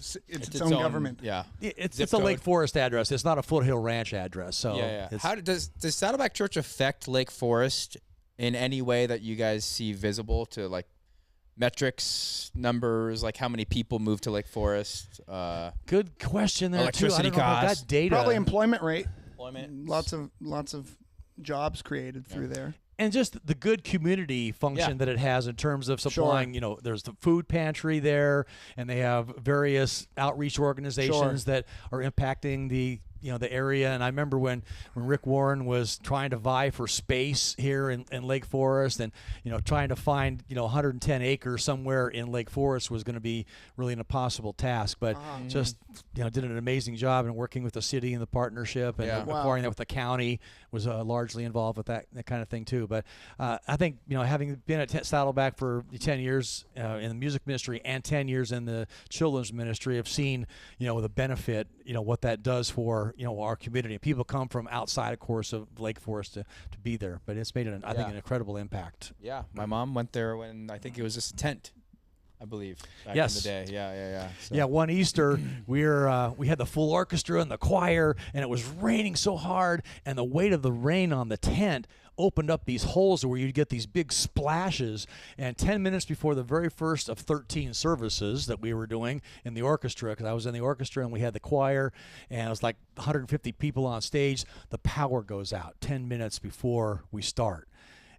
government. Yeah. It's a Lake Forest address. It's not a Foothill Ranch address. So How does Saddleback Church affect Lake Forest in any way that you guys see visible to, like, metrics, numbers, like how many people move to Lake Forest? Good question there, electricity too. I don't know about that data. Probably employment rate. Employment. Lots of jobs created through there. And just the good community function that it has in terms of supplying, there's the food pantry there, and they have various outreach organizations that are impacting the area. And I remember when Rick Warren was trying to vie for space here in Lake Forest, and trying to find 110 acres somewhere in Lake Forest was going to be really an impossible task, but just did an amazing job in working with the city and the partnership, and acquiring that with the county, was largely involved with that kind of thing too. But I think having been at Saddleback for 10 years in the music ministry and 10 years in the children's ministry, I've seen the benefit what that does for our community. And people come from outside, of course, of Lake Forest to be there, but it's made I think an incredible impact. Yeah, my mom went there when I think it was just a tent, I believe, back in the day. Yeah. So. One Easter, we had the full orchestra and the choir, and it was raining so hard, and the weight of the rain on the tent opened up these holes where you'd get these big splashes. And 10 minutes before the very first of 13 services that we were doing in the orchestra, because I was in the orchestra and we had the choir, and it was like 150 people on stage, the power goes out 10 minutes before we start.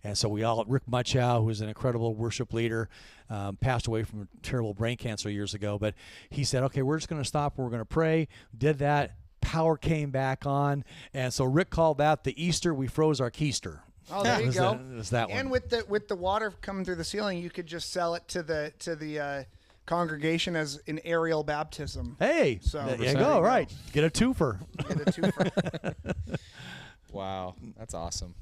And so Rick Muchow, who was an incredible worship leader, passed away from terrible brain cancer years ago. But he said, okay, we're just going to stop and we're going to pray. Did that. Power came back on. And so Rick called that the Easter we froze our keister. Oh, there you go. Is that one. And with the water coming through the ceiling, you could just sell it to the congregation as an aerial baptism. Hey, so there you go. Right. Get a twofer. Get a twofer. Wow, that's awesome.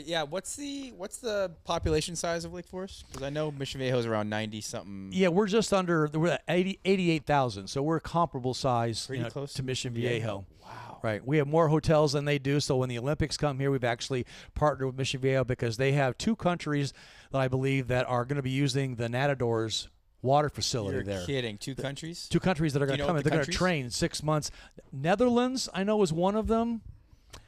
Yeah, what's the population size of Lake Forest? Because I know Mission Viejo is around 90-something. Yeah, we're just under, we're at 88,000, so we're a comparable size close to Mission Viejo. Wow. Right. We have more hotels than they do, so when the Olympics come here, we've actually partnered with Mission Viejo because they have 2 countries that I believe that are going to be using the Natador's water facility there. You're kidding. 2 countries? 2 countries that are going to come in. They're going to train 6 months. Netherlands, I know, is one of them.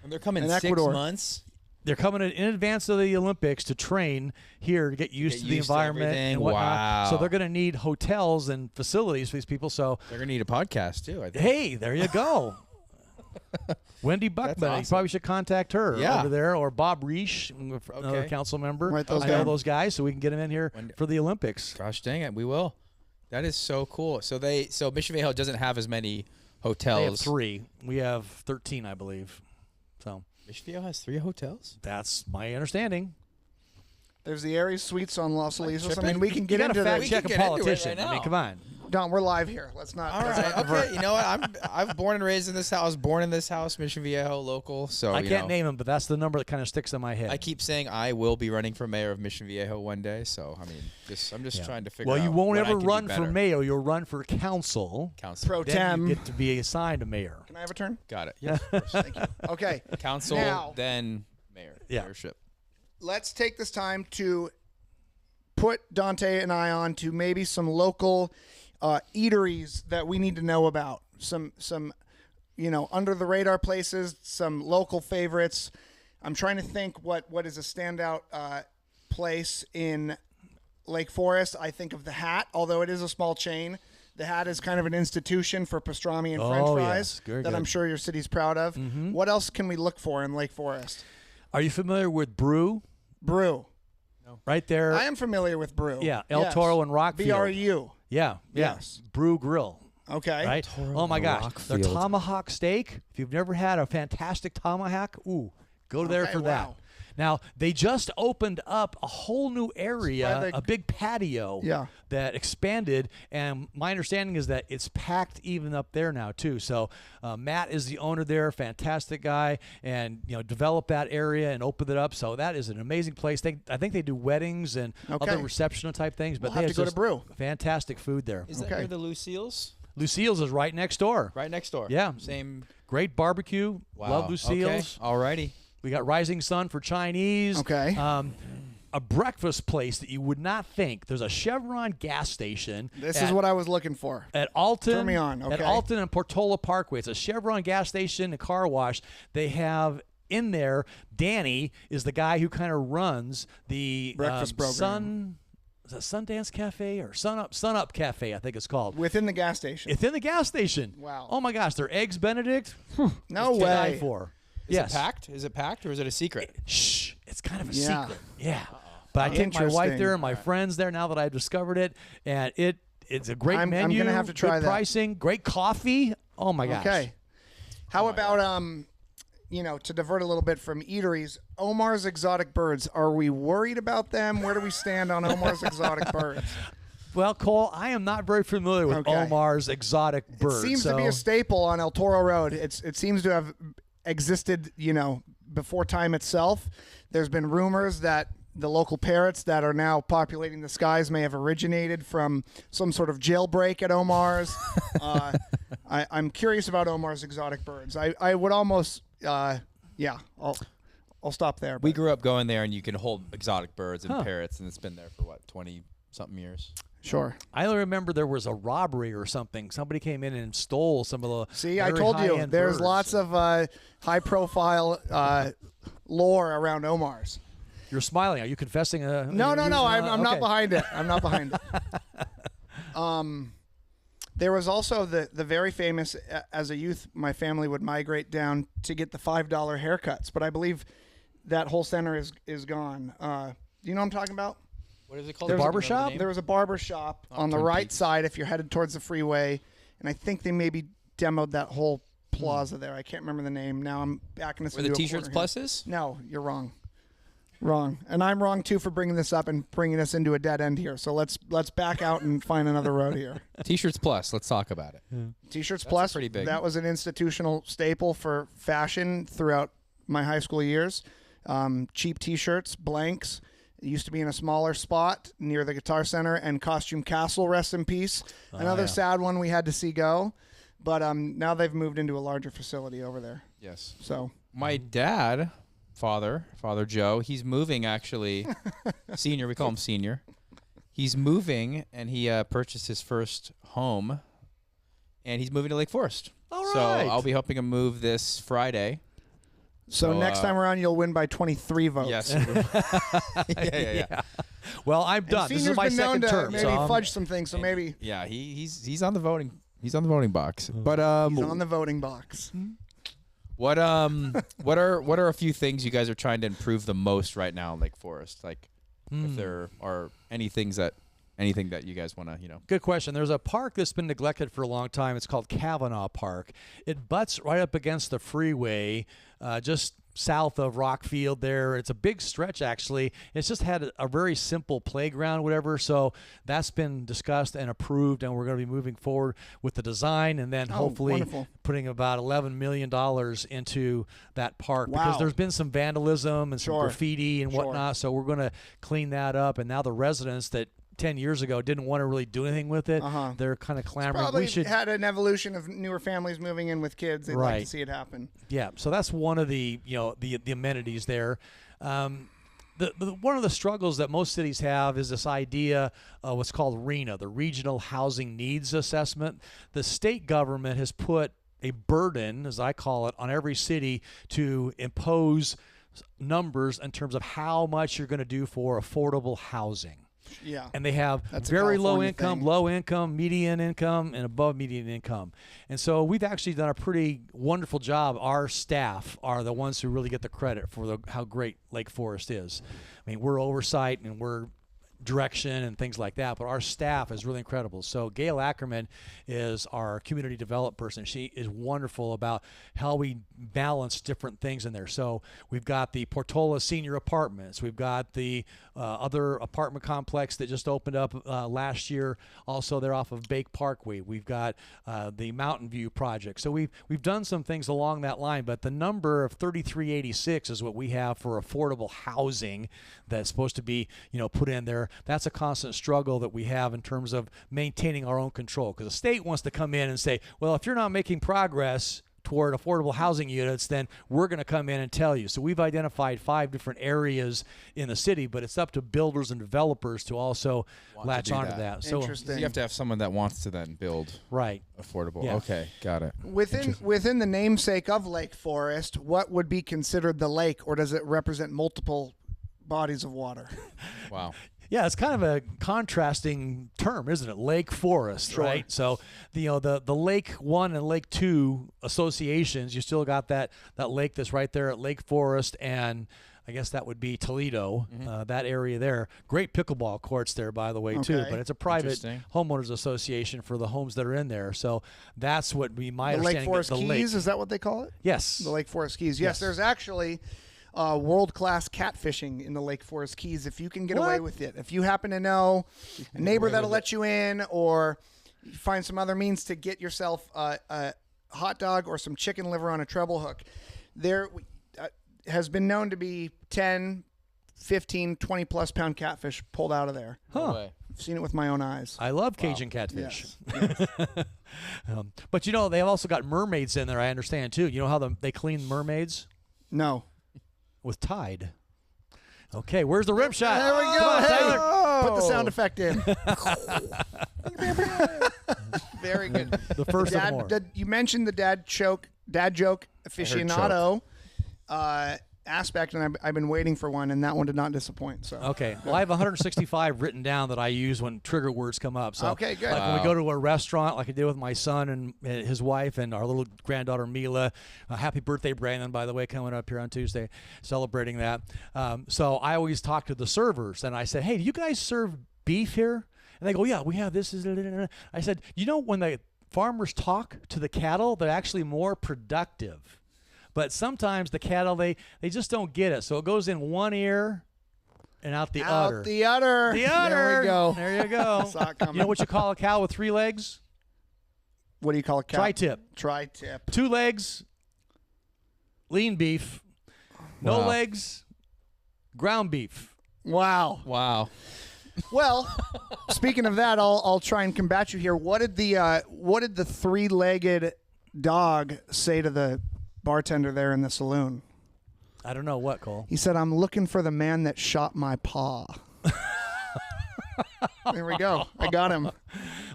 And they're coming in 6 months? They're coming in advance of the Olympics to train here to get used to the environment and whatnot. Wow. So they're going to need hotels and facilities for these people. So they're going to need a podcast too, I think. Hey, there you go. Wendy Buckman, awesome. You probably should contact her over there, or Bob Reish, another council member. Write I know those guys, so we can get them in here for the Olympics. Gosh dang it, we will. That is so cool. So Mission Viejo doesn't have as many hotels. They have 3. We have 13, I believe. So Mission Viejo has 3 hotels? That's my understanding. There's the Aries Suites on Los Elisos. I mean, we can get into that. that. Check a politician. I mean, come on. Don, we're live here. Let's not. All right. Okay. You know what? I'm born and raised in this house. Born in this house, Mission Viejo, local. So I can't name them, but that's the number that kind of sticks in my head. I keep saying I will be running for mayor of Mission Viejo one day. So I mean, I'm just trying to figure out. Well, you won't what I ever can run do for better. mayor. You'll run for council. Pro Then tem. you get to be assigned a mayor. Can I have a turn? Got it. Yes. Thank you. Okay. Council, Now, then mayor. Yeah. Mayorship. let's take this time to put Dante and I on to maybe some local eateries that we need to know about. Some under the radar places, some local favorites. I'm trying to think what is a standout place in Lake Forest. I think of the Hat, although it is a small chain. The Hat is kind of an institution for pastrami and French fries that I'm sure your city's proud of. Mm-hmm. What else can we look for in Lake Forest? Are you familiar with Brew? Brew. No. Right there. I am familiar with Brew. Yeah, El Toro and Rockfield. BRU. Yeah. Yes. Brew Grill. Okay. Right? Oh, my gosh. Their tomahawk steak, if you've never had a fantastic tomahawk, go there for that. Now, they just opened up a whole new area, a big patio that expanded, and my understanding is that it's packed even up there now, too. So Matt is the owner there, fantastic guy, and developed that area and opened it up. So that is an amazing place. I think they do weddings and other reception type things, but We'll have to go to Brew. Fantastic food there. Is that near the Lucille's? Lucille's is right next door. Right next door. Yeah. Same. Great barbecue. Wow. Love Lucille's. Okay. Alrighty. We got Rising Sun for Chinese. Okay. A breakfast place that you would not think. There's a Chevron gas station. This is what I was looking for. At Alton. Turn me on. Okay. At Alton and Portola Parkway. It's a Chevron gas station and car wash. They have in there, Danny is the guy who kind of runs the breakfast program. Is that Sundance Cafe or Sun Up Cafe, I think it's called. Within the gas station. It's in the gas station. Wow. Oh, my gosh. Their Eggs Benedict. No to die way. for. Is it packed? Is it packed or is it a secret? Shh. It's kind of a Yeah. secret. Yeah. But I take my wife there and my friends there now that I've discovered it. And it's a great menu. I'm going to have to try good that. pricing. Great coffee. Oh, my gosh. Okay. How about, to divert a little bit from eateries, Omar's Exotic Birds. Are we worried about them? Where do we stand on Omar's Exotic Birds? Well, Cole, I am not very familiar with Omar's Exotic Birds. It seems to be a staple on El Toro Road. It seems to have existed, before time itself. There's been rumors that the local parrots that are now populating the skies may have originated from some sort of jailbreak at Omar's. I'm curious about Omar's Exotic Birds. I would almost, I'll stop there. We grew up going there, and you can hold exotic birds and parrots, and it's been there for 20-something years. Sure. I remember there was a robbery or something. Somebody came in and stole some of the. See, I told you, there's birds. lots of high-profile lore around Omar's. You're smiling. Are you confessing? No. I'm not behind it. I'm not behind it. There was also the very famous, as a youth, my family would migrate down to get the $5 haircuts. But I believe that whole center is gone. Do you know what I'm talking about? What is it called? The barber shop? There was a barber shop on the Twin right Peaks. side if you're headed towards the freeway, and I think they maybe demoed that whole plaza there. I can't remember the name. Now I'm backing us Where into the a T-shirts corner plus here. is? No, you're wrong. Wrong. And I'm wrong too for bringing this up and bringing us into a dead end here. So let's back out and find another road here. T-shirts plus. Let's talk about it. T-shirts That's plus, pretty big. that was an institutional staple for fashion throughout my high school years. Cheap T-shirts, blanks. It used to be in a smaller spot near the Guitar Center, and Costume Castle, rest in peace. Another sad one we had to see go. But now they've moved into a larger facility over there. Yes. So My dad, Father Joe, he's moving actually. Senior, we call him Senior. He's moving, and he purchased his first home, and he's moving to Lake Forest. All So right. I'll be helping him move this Friday. So next time around, you'll win by 23 votes. Yes. yeah. Well, I'm And done. This is Senior's my been known second to term. maybe So I'm- fudge some things. So maybe Yeah, he's on the voting. He's on the voting box. But he's on the voting box. what are a few things you guys are trying to improve the most right now in Lake Forest? Like, if there are anything that you guys want to, Good question. There's a park that's been neglected for a long time. It's called Kavanaugh Park. It butts right up against the freeway, just south of Rockfield there. It's a big stretch, actually. It's just had a very simple playground, whatever. So that's been discussed and approved, and we're going to be moving forward with the design, and then hopefully wonderful. putting about $11 million into that park because Wow. there's been some vandalism and some Sure. graffiti and Sure. whatnot. So we're going to clean that up, and now the residents that 10 years ago didn't want to really do anything with it. They're kind of clamoring. Probably We should, had an evolution of newer families moving in with kids. They'd like to Right. see it happen. yeah. So that's one of the the amenities there. One of the struggles that most cities have is this idea of what's called RHNA, the Regional Housing Needs Assessment. The state government has put a burden, as I call it, on every city to impose numbers in terms of how much you're going to do for affordable housing. Yeah. And they have That's a very low California income, thing. low income, median income, and above median income. And so we've actually done a pretty wonderful job. Our staff are the ones who really get the credit for how great Lake Forest is. I mean, we're oversight and we're direction and things like that, but our staff is really incredible. So Gail Ackerman is our community development person. She is wonderful about how we balance different things in there. So we've got the Portola Senior Apartments. We've got the other apartment complex that just opened up last year. Also, they're off of Bake Parkway. We've got the Mountain View project. So we've done some things along that line, but the number of 3386 is what we have for affordable housing that's supposed to be put in there. That's a constant struggle that we have in terms of maintaining our own control, because the state wants to come in and say, well, if you're not making progress toward affordable housing units, then we're going to come in and tell you. So we've identified 5 different areas in the city, but it's up to builders and developers to also latch do onto that. that. So Interesting. you have to have someone that wants to then build right. affordable. Yeah. Okay, got it. Within the namesake of Lake Forest, what would be considered the lake, or does it represent multiple bodies of water? Wow. Yeah, it's kind of a contrasting term, isn't it? Lake Forest, right? So the Lake 1 and Lake 2 associations, you still got that lake that's right there at Lake Forest, and I guess that would be Toledo, that area there. Great pickleball courts there, by the way, too. Okay. But it's a private Interesting. homeowners association for the homes that are in there. So that's what my The Lake understanding Forest of the Keys, lake. is that what they call it? Yes. The Lake Forest Keys. Yes, Yes. there's actually world-class catfishing in the Lake Forest Keys if you can get away with it. If you happen to know a neighbor that'll let you in, or you find some other means to get yourself a hot dog or some chicken liver on a treble hook, there has been known to be 10, 15, 20-plus pound catfish pulled out of there. No way. I've seen it with my own eyes. I love Cajun catfish. Yes. But they've also got mermaids in there, I understand, too. You know how they clean mermaids? No. With Tide. Okay, where's the rim shot? There we go. Come on, Hey, Tyler. put the sound effect in. Very good. The first of more. You mentioned the dad joke aficionado, aspect, and I've been waiting for one, and that one did not disappoint. So Okay. Well, I have 165 written down that I use when trigger words come up. So okay, good. Like when we go to a restaurant, like I did with my son and his wife and our little granddaughter Mila. Happy birthday, Brandon, by the way, coming up here on Tuesday, celebrating that. So I always talk to the servers, and I said, "Hey, do you guys serve beef here?" And they go, "Yeah, we have this." I said, "You know, when the farmers talk to the cattle, they're actually more productive. But sometimes the cattle, they just don't get it. So it goes in one ear and out the udder. Out the udder. The udder. There we go. There you go. Saw it coming. You know what you call a cow with 3 legs? What do you call a cow? Tri-tip. Tri-tip. 2 legs, lean beef. No Wow. legs, ground beef. Wow. Wow. Well, speaking of that, I'll try and combat you here. What did the 3-legged dog say to the bartender there in the saloon? I don't know what, Cole. He said, "I'm looking for the man that shot my paw." There we go. I got him.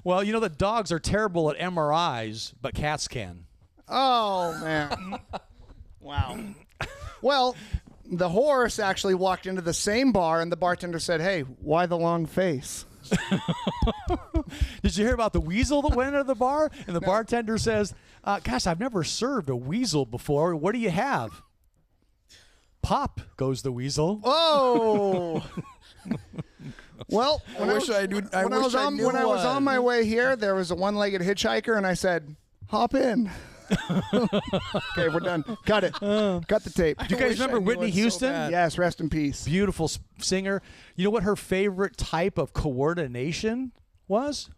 Well, you know that dogs are terrible at MRIs, but cats can. Oh, man. Wow. Well, the horse actually walked into the same bar, and the bartender said, "Hey, why the long face?" Did you hear about the weasel that went into the bar? And the bartender says, "Gosh, I've never served a weasel before. What do you have?" "Pop," goes the weasel. Oh. Well, when I wish I knew- I when I wish was I on knew when I was on one. my way here, there was a 1-legged hitchhiker, and I said, "Hop in." Okay, we're done. Cut it. Cut the tape. Do you guys wish I remember knew Whitney one so Houston? bad. Yes, rest in peace. Beautiful singer. You know what her favorite type of coordination was?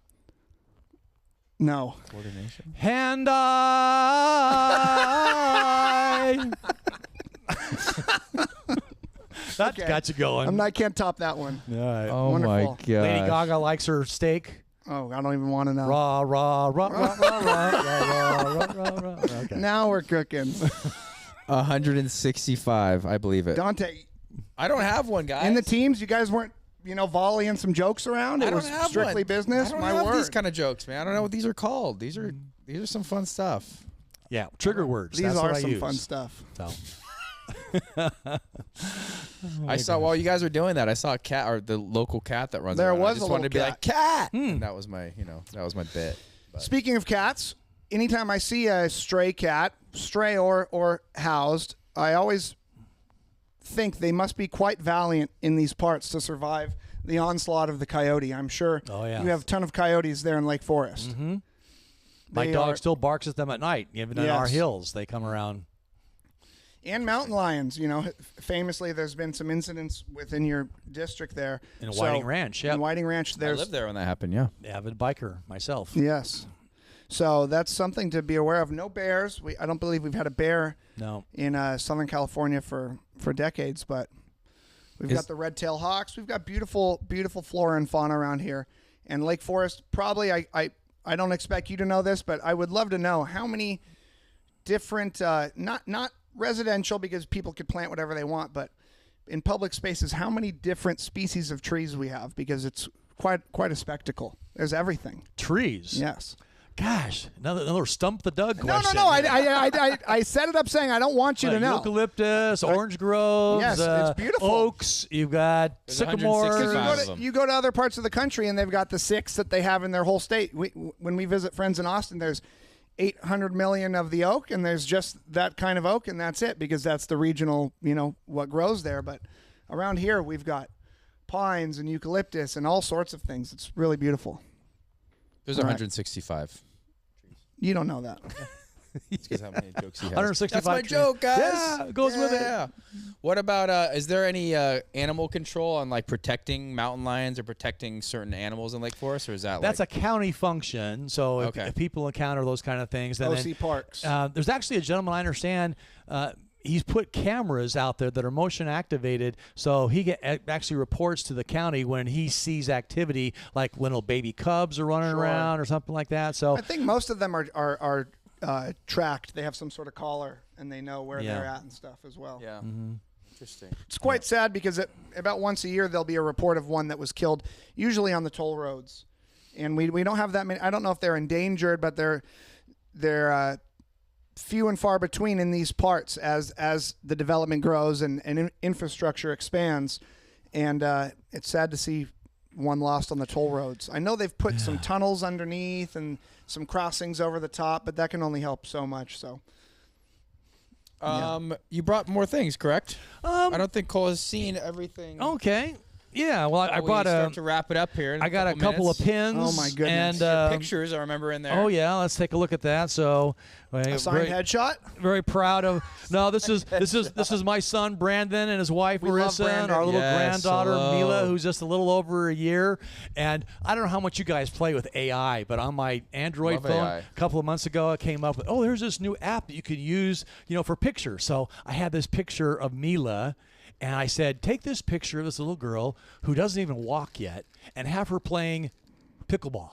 No. Coordination. Hand eye. That Okay. got you going. I can't top that one. All right. Oh Wonderful. my god. Lady Gaga likes her steak. Oh, I don't even want to know. Rah, rah, rah, rah, rah, rah, rah, rah, rah, rah. Okay. Now we're cooking. 165, I believe it. Dante, I don't have one, guys. in the teams, you guys weren't, volleying some jokes around? I It don't was have strictly one. business? I don't My have word. these kind of jokes, man. I don't know what these are called. These are some fun stuff. Yeah, trigger words. These That's are what I some use. fun stuff. So. I saw while you guys were doing that, I saw a cat or the local cat that runs There around. was I just a wanted to little be like cat. And that was my, that was my bit. But. Speaking of cats, anytime I see a stray cat, stray or housed, I always think they must be quite valiant in these parts to survive the onslaught of the coyote. I'm sure Oh, yeah. you have a ton of coyotes there in Lake Forest. Mm-hmm. My They dog are- still barks at them at night. Even in our Yes. hills, they come around. And mountain lions, famously there's been some incidents within your district there. In Whiting Ranch, yep. In Whiting Ranch, I there's lived there when that happened, yeah. Avid biker myself. Yes. So that's something to be aware of. No bears. I don't believe we've had a bear No. in Southern California for decades, but we've got the red-tailed hawks. We've got beautiful flora and fauna around here. And Lake Forest, probably, I don't expect you to know this, but I would love to know how many different, not residential because people could plant whatever they want, but in public spaces, how many different species of trees we have, because it's quite a spectacle. There's everything. Trees. Yes. Gosh, another stump the Doug No, question. I set it up saying I don't want you to know. Eucalyptus, orange groves, Yes, it's beautiful. oaks. You've got There's sycamores. 165. You go to other parts of the country and they've got the 6 that they have in their whole state. When we visit friends in Austin, there's 800 million of the oak, and there's just that kind of oak, and that's it, because that's the regional, what grows there. But around here, we've got pines and eucalyptus and all sorts of things. It's really beautiful. There's All right. 165. You don't know that. It's because how many jokes he has. 165 That's my trees. joke, guys. Yeah, it goes with it. Yeah. What about, is there any animal control on like protecting mountain lions or protecting certain animals in Lake Forest, or is that That's like... a county function. So if, Okay. if people encounter those kind of things, then OC Parks. there's actually a gentleman I understand. He's put cameras out there that are motion activated, so he actually reports to the county when he sees activity, like when little baby cubs are running Sure. around or something like that. So I think most of them are tracked. They have some sort of collar, and they know where Yeah. they're at and stuff as well. Yeah. Interesting. It's quite sad because about once a year there'll be a report of one that was killed, usually on the toll roads, and we don't have that many. I don't know if they're endangered, but they're few and far between in these parts as the development grows and infrastructure expands. And it's sad to see one lost on the toll roads. I know they've put some tunnels underneath and some crossings over the top, but that can only help so much. So, you brought more things, correct? I don't think Cole has seen everything. Okay. Yeah, well, I brought start to wrap it up here. I got a couple of pins. Oh my goodness! And your pictures, I remember in there. Oh yeah, let's take a look at that. So, a signed headshot. Very proud of. No, this is my son Brandon and his wife Marissa and our little granddaughter Mila, who's just a little over a year. And I don't know how much you guys play with AI, but on my Android phone a couple of months ago, I came up with there's this new app that you could use, for pictures. So I had this picture of Mila. And I said, take this picture of this little girl who doesn't even walk yet and have her playing pickleball.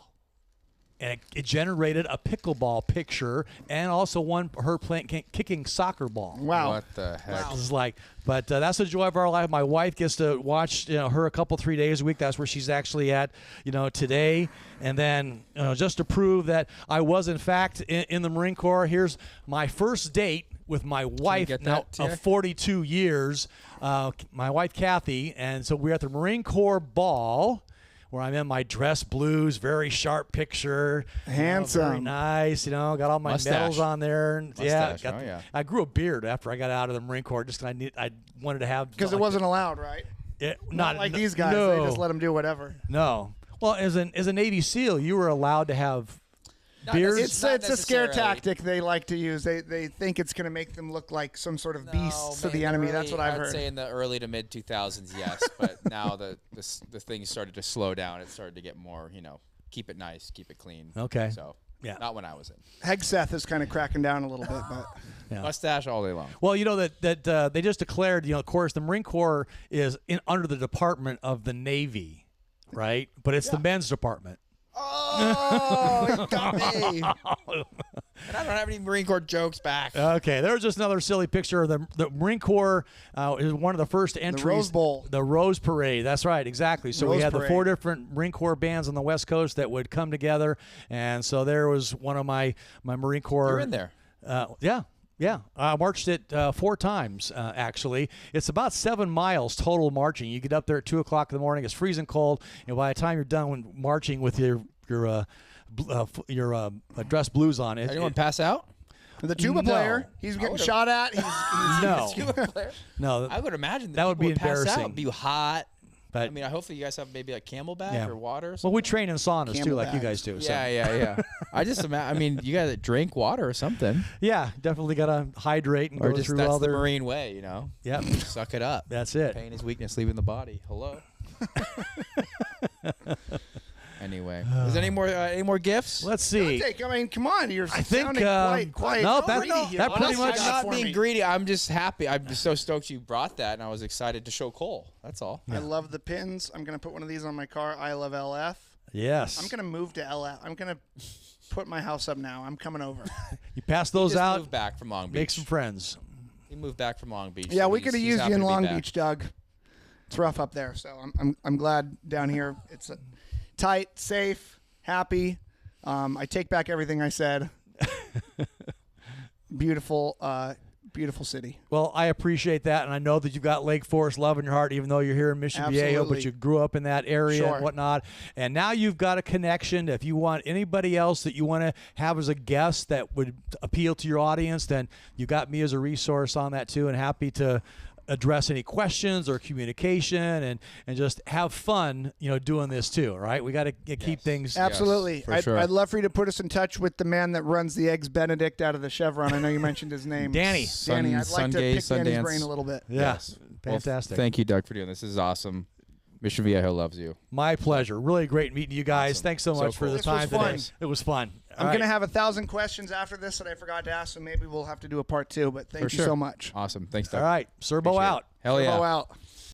And it generated a pickleball picture and also her kicking soccer ball. Wow. What the heck? Wow. It's like, but that's the joy of our life. My wife gets to watch her a couple, 3 days a week. That's where she's actually at, today. And then just to prove that I was, in fact, in the Marine Corps, here's my first date with my wife now of 42 years, my wife Kathy. And so we're at the Marine Corps ball where I'm in my dress blues, very sharp picture. Handsome. Very nice, got all my medals on there. Mustache. I grew a beard after I got out of the Marine Corps just because I wanted to have. Because it wasn't allowed, right? Not like these guys. No. They just let them do whatever. No. Well, as a Navy SEAL, you were allowed to have beards. It's a scare tactic they like to use. They think it's going to make them look like some sort of beasts to the enemy. That's what I've heard. I'd say in the early to mid 2000s, yes, but now the thing started to slow down. It started to get more, keep it nice, keep it clean. Okay. So not when I was in. Hegseth is kind of cracking down a little bit, but mustache all day long. Well, that they just declared, of course, the Marine Corps is under the Department of the Navy, right? But it's the men's department. Oh, it got me. And I don't have any Marine Corps jokes back. Okay, there was just another silly picture of the Marine Corps. Is one of the first entries. The Rose Bowl. The Rose Parade. That's right, exactly. So we had the 4 different Marine Corps bands on the West Coast that would come together. And so there was one of my Marine Corps. You're in there. Yeah, I marched it 4 times, actually. It's about 7 miles total marching. You get up there at 2 o'clock in the morning. It's freezing cold, and by the time you're done marching with your dress blues on, anyone pass out? The tuba player, he's getting shot at. No, tuba player? No. I would imagine that would be embarrassing. Pass out, be hot. But hopefully you guys have maybe like Camelback or water or something. Well, we train in saunas too, like you guys do. So. Yeah. I just imagine. You gotta drink water or something. Yeah, definitjust gotta hydrate and or go just through that's all the their Marine way, Yep. Suck it up. That's it. Pain is weakness, leaving the body. Hello. Anyway, is there any more gifts? Let's see. Come on, you're sounding quite no, that pretty much. I'm not being greedy. I'm just happy. I'm just so stoked you brought that, and I was excited to show Cole. That's all. I love the pins. I'm gonna put one of these on my car. I love LF. Yes. I'm gonna move to LF. I'm gonna put my house up now. I'm coming over. You pass those out. Moved back from Long Beach. Make some friends. He moved back from Long Beach. Yeah, so we could have used you in Long back. Beach, Doug. It's rough up there, so I'm glad down here. It's tight, safe, happy. I take back everything I said. Beautiful city. Well, I appreciate that, and I know that you've got Lake Forest love in your heart, even though you're here in Mission Viejo, but you grew up in that area and whatnot. And now you've got a connection. If you want anybody else that you want to have as a guest that would appeal to your audience, then you got me as a resource on that too, and happy to address any questions or communication and just have fun, doing this too, right? We got to keep things. Absolutely. Yes, I'd love for you to put us in touch with the man that runs the Eggs Benedict out of the Chevron. I know you mentioned his name. Danny. I'd like to pick Danny's brain a little bit. Yes. Fantastic. Well, thank you, Doug, for doing this. This is awesome. Mission Viejo loves you. My pleasure. Really great meeting you guys. Awesome. Thanks so much for the time today. It was fun. I'm going to have 1,000 questions after this that I forgot to ask, so maybe we'll have to do a part 2, but thank you so much. Awesome. Thanks, Doug. All right. Serbo out. Hell yeah. Serbo out.